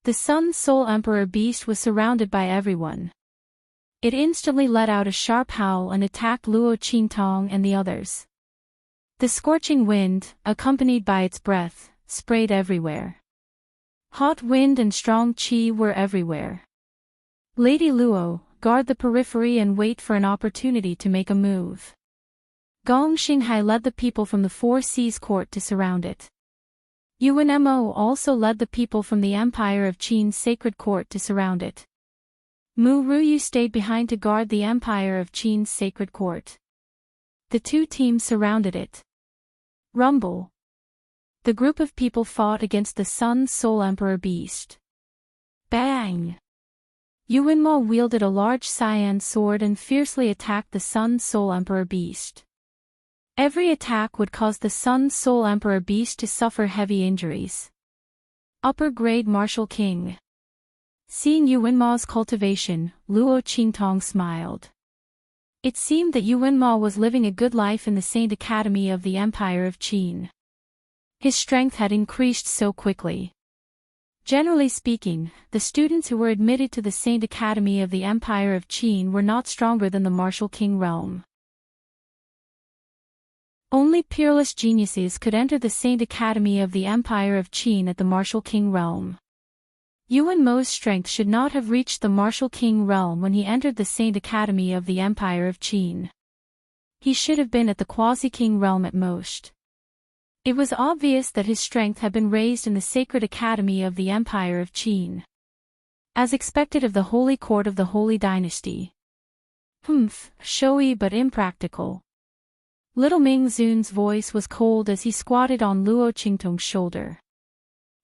[SPEAKER 1] The Sun Soul Emperor beast was surrounded by everyone. It instantly let out a sharp howl and attacked Luo Qingtong and the others. The scorching wind, accompanied by its breath, sprayed everywhere. Hot wind and strong qi were everywhere. Lady Luo, guard the periphery and wait for an opportunity to make a move. Gong Xinghai led the people from the Four Seas court to surround it. Yuan Mo also led the people from the Empire of Qin's sacred court to surround it. Mu Ruyu stayed behind to guard the Empire of Qin's sacred court. The two teams surrounded it. Rumble. The group of people fought against the Sun's Soul Emperor Beast. Bang! Yuan Mo wielded a large cyan sword and fiercely attacked the Sun's Soul Emperor Beast. Every attack would cause the Sun's Soul Emperor Beast to suffer heavy injuries. Upper Grade Martial King. Seeing Yuan Ma's cultivation, Luo Qingtong smiled. It seemed that Yuan Ma was living a good life in the Saint Academy of the Empire of Qin. His strength had increased so quickly. Generally speaking, the students who were admitted to the Saint Academy of the Empire of Qin were not stronger than the Martial King realm. Only peerless geniuses could enter the Saint Academy of the Empire of Qin at the Martial King realm. Yuan Mo's strength should not have reached the Martial King realm when he entered the Saint Academy of the Empire of Qin. He should have been at the Quasi-King realm at most. It was obvious that his strength had been raised in the Sacred Academy of the Empire of Qin. As expected of the Holy Court of the Holy Dynasty. Showy but impractical. Little Ming Zun's voice was cold as he squatted on Luo Qingtong's shoulder.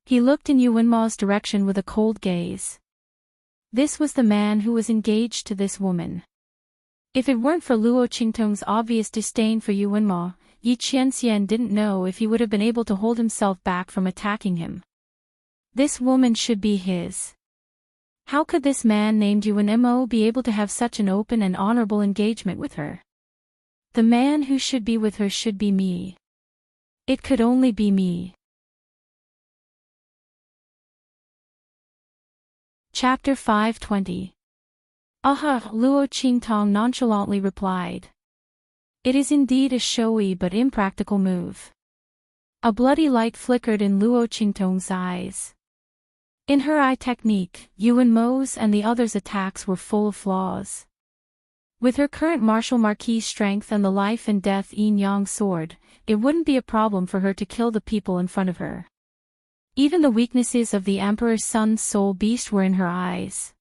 [SPEAKER 1] He looked in Yuan Ma's direction with a cold gaze. This was the man who was engaged to this woman. If it weren't for Luo Qingtong's obvious disdain for Yuan Ma, Yi Qianxian didn't know if he would have been able to hold himself back from attacking him. This woman should be his. How could this man named Yuan Mo be able to have such an open and honorable engagement with her? The man who should be with her should be me. It could only be me. Chapter 520. Aha, Luo Qingtong nonchalantly replied. It is indeed a showy but impractical move. A bloody light flickered in Luo Qingtong's eyes. In her eye technique, Yuan Mo's and the others' attacks were full of flaws. With her current martial marquis strength and the life and death yin-yang sword, it wouldn't be a problem for her to kill the people in front of her. Even the weaknesses of the Emperor's Sun's Soul Beast were in her eyes.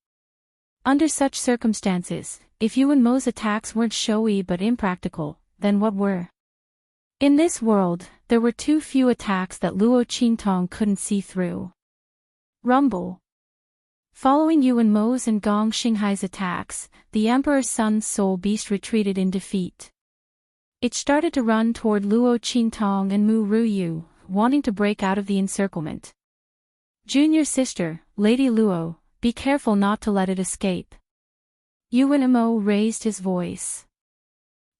[SPEAKER 1] Under such circumstances, if Yuan Mo's attacks weren't showy but impractical, then what were? In this world, there were too few attacks that Luo Qingtong couldn't see through. Rumble. Following Yuan Mo's and Gong Xinghai's attacks, the Emperor's Sun's Soul Beast retreated in defeat. It started to run toward Luo Qingtong and Mu Ruyu, wanting to break out of the encirclement. Junior sister, Lady Luo, be careful not to let it escape. Yuan Mo raised his voice.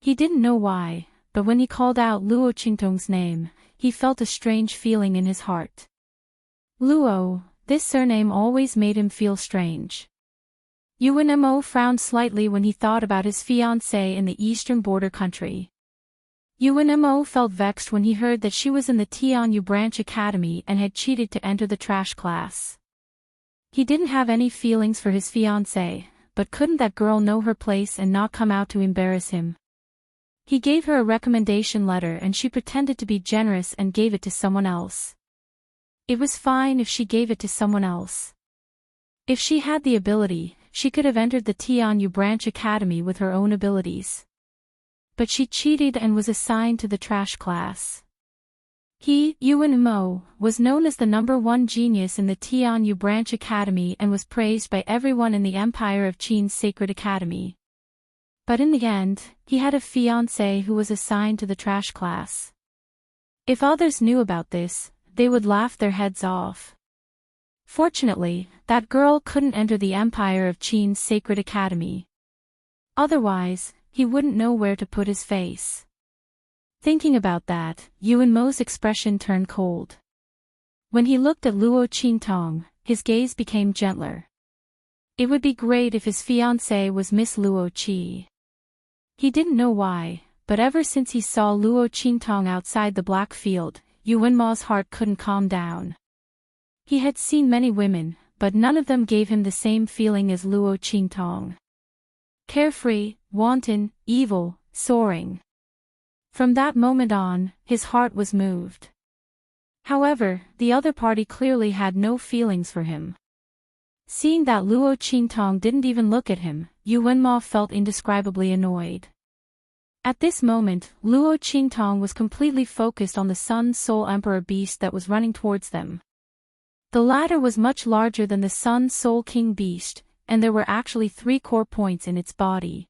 [SPEAKER 1] He didn't know why, but when he called out Luo Qingtong's name, he felt a strange feeling in his heart. Luo, this surname always made him feel strange. Yuan Mo frowned slightly when he thought about his fiancée in the eastern border country. Yuan Mo felt vexed when he heard that she was in the Tianyu Branch Academy and had cheated to enter the trash class. He didn't have any feelings for his fiancée, but couldn't that girl know her place and not come out to embarrass him? He gave her a recommendation letter and she pretended to be generous and gave it to someone else. It was fine if she gave it to someone else. If she had the ability, she could have entered the Tianyu Branch Academy with her own abilities. But she cheated and was assigned to the trash class. He, Yuan Mo, was known as the #1 genius in the Tianyu Branch Academy and was praised by everyone in the Empire of Qin's Sacred Academy. But in the end, he had a fiancée who was assigned to the trash class. If others knew about this, they would laugh their heads off. Fortunately, that girl couldn't enter the Empire of Qin's Sacred Academy. Otherwise, he wouldn't know where to put his face. Thinking about that, Yuan Mo's expression turned cold. When he looked at Luo Qingtong, his gaze became gentler. It would be great if his fiancée was Miss Luo Qi. He didn't know why, but ever since he saw Luo Qingtong outside the black field, Yu Wenma's heart couldn't calm down. He had seen many women, but none of them gave him the same feeling as Luo Qingtong. Carefree, wanton, evil, soaring. From that moment on, his heart was moved. However, the other party clearly had no feelings for him. Seeing that Luo Qingtong didn't even look at him, Yu Wenma felt indescribably annoyed. At this moment, Luo Qingtong was completely focused on the Sun Soul Emperor beast that was running towards them. The latter was much larger than the Sun Soul King beast, and there were actually 3 core points in its body.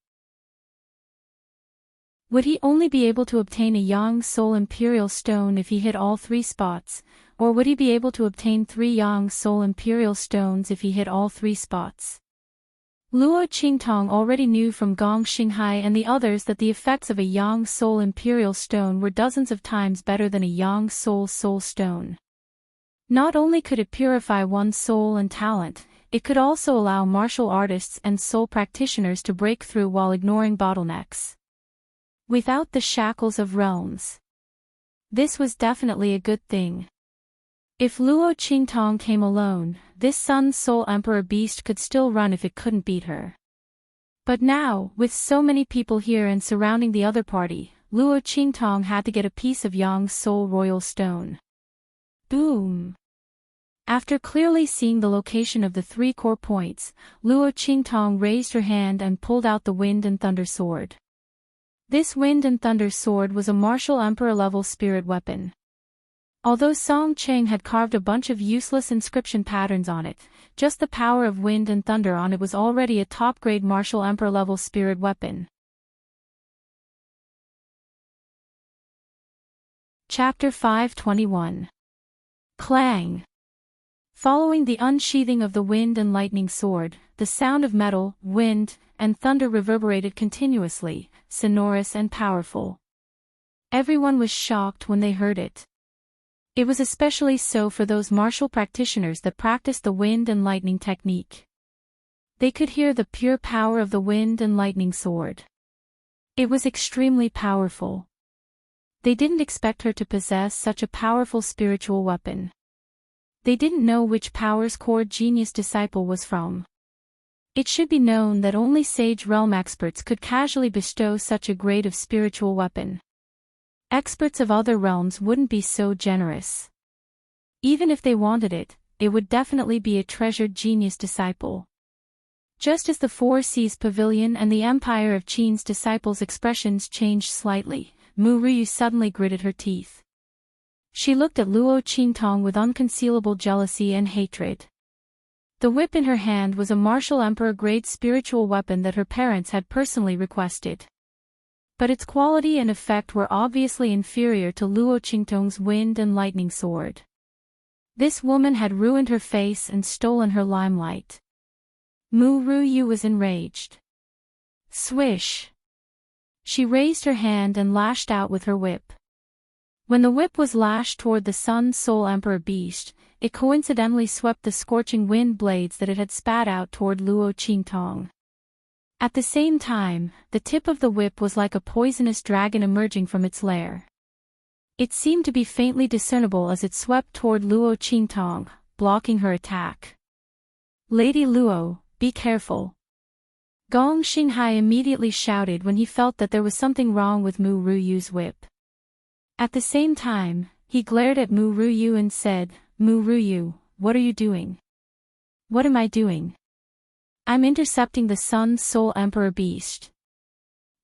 [SPEAKER 1] Would he only be able to obtain a Yang Soul Imperial Stone if he hit all 3 spots, or would he be able to obtain 3 Yang Soul Imperial Stones if he hit all 3 spots? Luo Qingtong already knew from Gong Xinghai and the others that the effects of a Yang Soul Imperial Stone were dozens of times better than a Yang Soul Soul Stone. Not only could it purify one's soul and talent, it could also allow martial artists and soul practitioners to break through while ignoring bottlenecks. Without the shackles of realms. This was definitely a good thing. If Luo Qingtong came alone, this Sun Soul Emperor beast could still run if it couldn't beat her. But now, with so many people here and surrounding the other party, Luo Qingtong had to get a piece of Yang Soul Royal Stone. Boom! After clearly seeing the location of the 3 core points, Luo Qingtong raised her hand and pulled out the Wind and Thunder Sword. This Wind and Thunder Sword was a martial emperor-level spirit weapon. Although Song Cheng had carved a bunch of useless inscription patterns on it, just the power of wind and thunder on it was already a top-grade martial emperor-level spirit weapon. Chapter 521. Clang. Following the unsheathing of the wind and lightning sword, the sound of metal, wind, and thunder reverberated continuously, sonorous and powerful. Everyone was shocked when they heard it. It was especially so for those martial practitioners that practiced the wind and lightning technique. They could hear the pure power of the wind and lightning sword. It was extremely powerful. They didn't expect her to possess such a powerful spiritual weapon. They didn't know which power's core genius disciple was from. It should be known that only Sage Realm experts could casually bestow such a grade of spiritual weapon. Experts of other realms wouldn't be so generous. Even if they wanted it, it would definitely be a treasured genius disciple. Just as the Four Seas Pavilion and the Empire of Qin's disciples' expressions changed slightly, Mu Ruyu suddenly gritted her teeth. She looked at Luo Qingtong with unconcealable jealousy and hatred. The whip in her hand was a martial emperor-grade spiritual weapon that her parents had personally requested. But its quality and effect were obviously inferior to Luo Qingtong's wind and lightning sword. This woman had ruined her face and stolen her limelight. Mu Ruyu was enraged. Swish! She raised her hand and lashed out with her whip. When the whip was lashed toward the Sun Soul Emperor beast, it coincidentally swept the scorching wind blades that it had spat out toward Luo Qingtong. At the same time, the tip of the whip was like a poisonous dragon emerging from its lair. It seemed to be faintly discernible as it swept toward Luo Qingtong, blocking her attack. Lady Luo, be careful. Gong Xinghai immediately shouted when he felt that there was something wrong with Mu Ruyu's whip. At the same time, he glared at Mu Ruyu and said, Mu Ruyu, what are you doing? What am I doing? I'm intercepting the Sun Soul Emperor beast.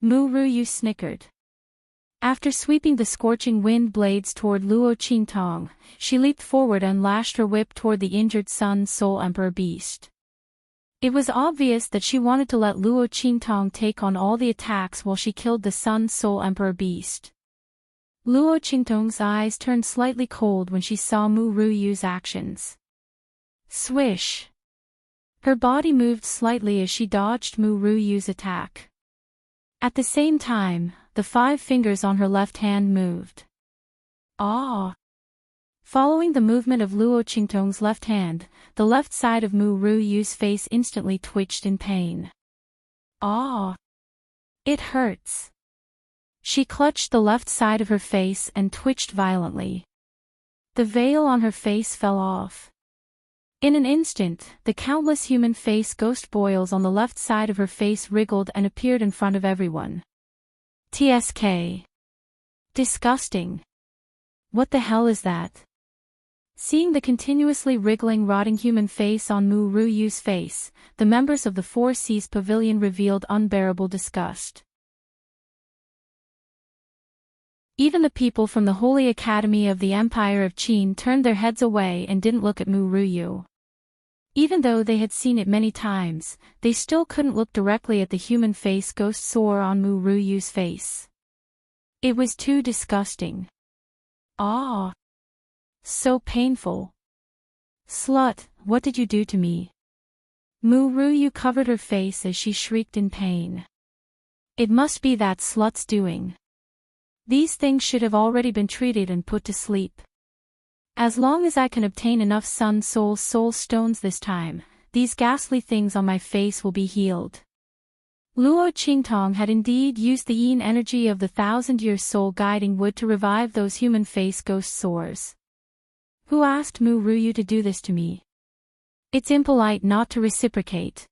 [SPEAKER 1] Mu Ruyu snickered. After sweeping the scorching wind blades toward Luo Qingtong, she leaped forward and lashed her whip toward the injured Sun Soul Emperor beast. It was obvious that she wanted to let Luo Qingtong take on all the attacks while she killed the Sun Soul Emperor beast. Luo Qingtong's eyes turned slightly cold when she saw Mu Ruyu's actions. Swish! Her body moved slightly as she dodged Mu Ruyu's attack. At the same time, the 5 fingers on her left hand moved. Ah! Following the movement of Luo Qingtong's left hand, the left side of Mu Ruyu's face instantly twitched in pain. Ah! It hurts. She clutched the left side of her face and twitched violently. The veil on her face fell off. In an instant, the countless human face ghost boils on the left side of her face wriggled and appeared in front of everyone. TSK. Disgusting. What the hell is that? Seeing the continuously wriggling rotting human face on Mu Ruyu's face, the members of the Four Seas Pavilion revealed unbearable disgust. Even the people from the Holy Academy of the Empire of Qin turned their heads away and didn't look at Mu Ruyu. Even though they had seen it many times, they still couldn't look directly at the human face ghost sore on Mu Ruyu's face. It was too disgusting. Ah! So painful. Slut, what did you do to me? Mu Ruyu covered her face as she shrieked in pain. It must be that slut's doing. These things should have already been treated and put to sleep. As long as I can obtain enough soul stones this time, these ghastly things on my face will be healed. Luo Qingtong had indeed used the yin energy of the 1,000-year soul guiding wood to revive those human face ghost sores. Who asked Mu Ruyu to do this to me? It's impolite not to reciprocate.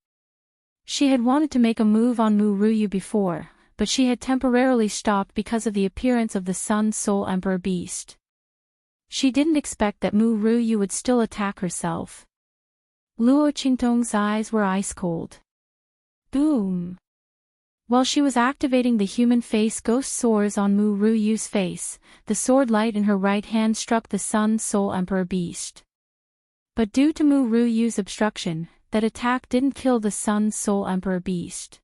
[SPEAKER 1] She had wanted to make a move on Mu Ruyu before, but she had temporarily stopped because of the appearance of the Sun Soul Emperor Beast. She didn't expect that Mu Ruyu would still attack herself. Luo Qingtong's eyes were ice cold. Boom! While she was activating the human face ghost sores on Mu Ruyu's face, the sword light in her right hand struck the Sun Soul Emperor Beast. But due to Mu Ruyu's obstruction, that attack didn't kill the Sun Soul Emperor Beast.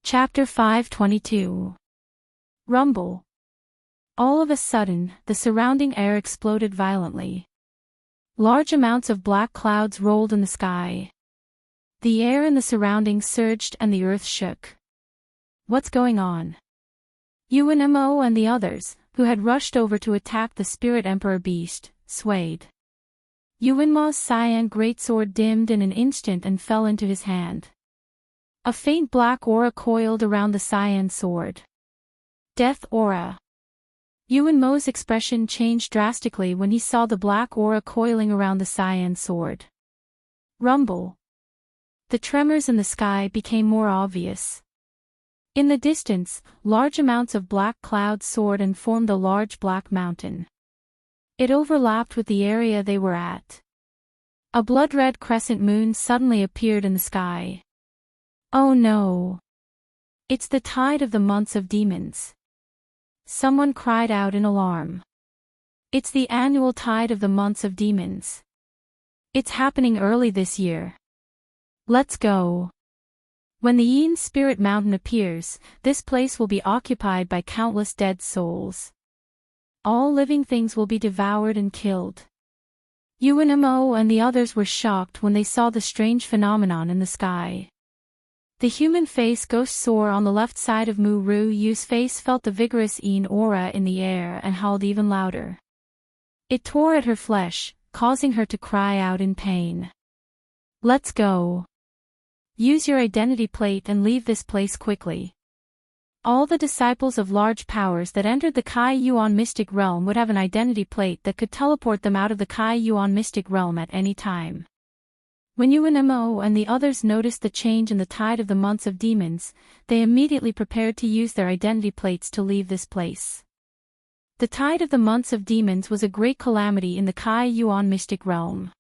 [SPEAKER 1] Chapter 522. Rumble. All of a sudden, the surrounding air exploded violently. Large amounts of black clouds rolled in the sky. The air in the surroundings surged and the earth shook. What's going on? Yuan Mo and the others, who had rushed over to attack the Spirit Emperor Beast, swayed. Yuan Mo's cyan greatsword dimmed in an instant and fell into his hand. A faint black aura coiled around the cyan sword. Death aura. Yuan Mo's expression changed drastically when he saw the black aura coiling around the cyan sword. Rumble. The tremors in the sky became more obvious. In the distance, large amounts of black clouds soared and formed a large black mountain. It overlapped with the area they were at. A blood-red crescent moon suddenly appeared in the sky. Oh no! It's the tide of the months of demons. Someone cried out in alarm. It's the annual tide of the months of demons. It's happening early this year. Let's go. When the Yin Spirit Mountain appears, this place will be occupied by countless dead souls. All living things will be devoured and killed. Yuan Mo and the others were shocked when they saw the strange phenomenon in the sky. The human face ghost soar on the left side of Mu Ruyu's face felt the vigorous Yin aura in the air and howled even louder. It tore at her flesh, causing her to cry out in pain. Let's go. Use your identity plate and leave this place quickly. All the disciples of large powers that entered the Kai Yuan mystic realm would have an identity plate that could teleport them out of the Kai Yuan mystic realm at any time. When Yuan Mo and the others noticed the change in the tide of the months of demons, they immediately prepared to use their identity plates to leave this place. The tide of the months of demons was a great calamity in the Kai Yuan mystic realm.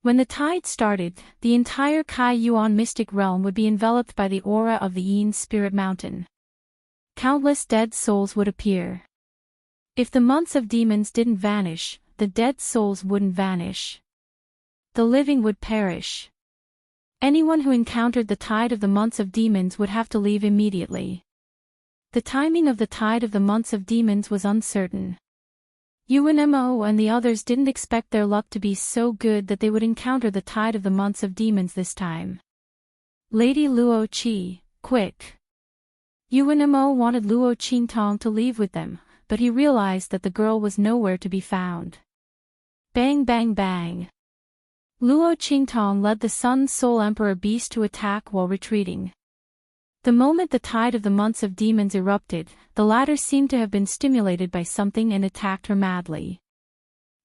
[SPEAKER 1] When the tide started, the entire Kai Yuan mystic realm would be enveloped by the aura of the Yin Spirit Mountain. Countless dead souls would appear. If the months of demons didn't vanish, the dead souls wouldn't vanish. The living would perish. Anyone who encountered the tide of the months of demons would have to leave immediately. The timing of the tide of the months of demons was uncertain. Yuan Mo and the others didn't expect their luck to be so good that they would encounter the tide of the months of demons this time. Lady Luo Qi, quick! Yuan Mo wanted Luo Qingtong to leave with them, but he realized that the girl was nowhere to be found. Bang bang bang. Luo Qingtong led the Sun Soul Emperor Beast to attack while retreating. The moment the tide of the months of demons erupted, the latter seemed to have been stimulated by something and attacked her madly.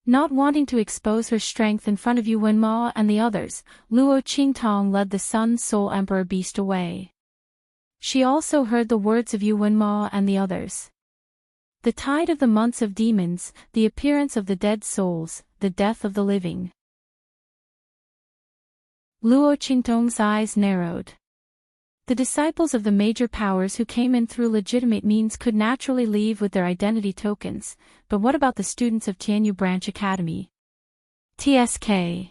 [SPEAKER 1] Not wanting to expose her strength in front of Yuan Mo and the others, Luo Qingtong led the Sun Soul Emperor Beast away. She also heard the words of Yuan Mo and the others. The tide of the months of demons, the appearance of the dead souls, the death of the living. Luo Qingtong's eyes narrowed. The disciples of the major powers who came in through legitimate means could naturally leave with their identity tokens, but what about the students of Tianyu Branch Academy? TSK.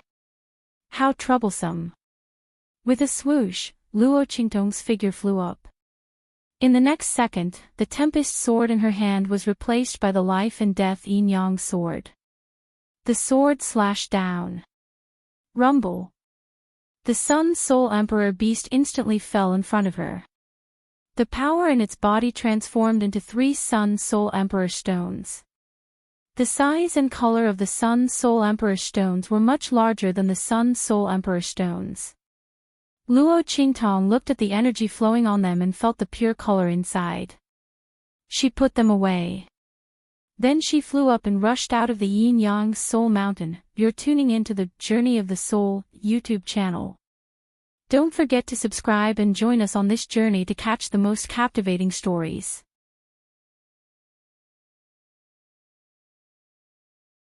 [SPEAKER 1] How troublesome. With a swoosh, Luo Qingtong's figure flew up. In the next second, the Tempest sword in her hand was replaced by the life and death yin-yang sword. The sword slashed down. Rumble. The Sun Soul Emperor Beast instantly fell in front of her. The power in its body transformed into 3 Sun Soul Emperor stones. The size and color of the Sun Soul Emperor stones were much larger than the Sun Soul Emperor stones. Luo Qingtong looked at the energy flowing on them and felt the pure color inside. She put them away. Then she flew up and rushed out of the Yin-Yang Soul Mountain. You're tuning into the Journey of the Soul YouTube channel. Don't forget to subscribe and join us on this journey to catch the most captivating stories.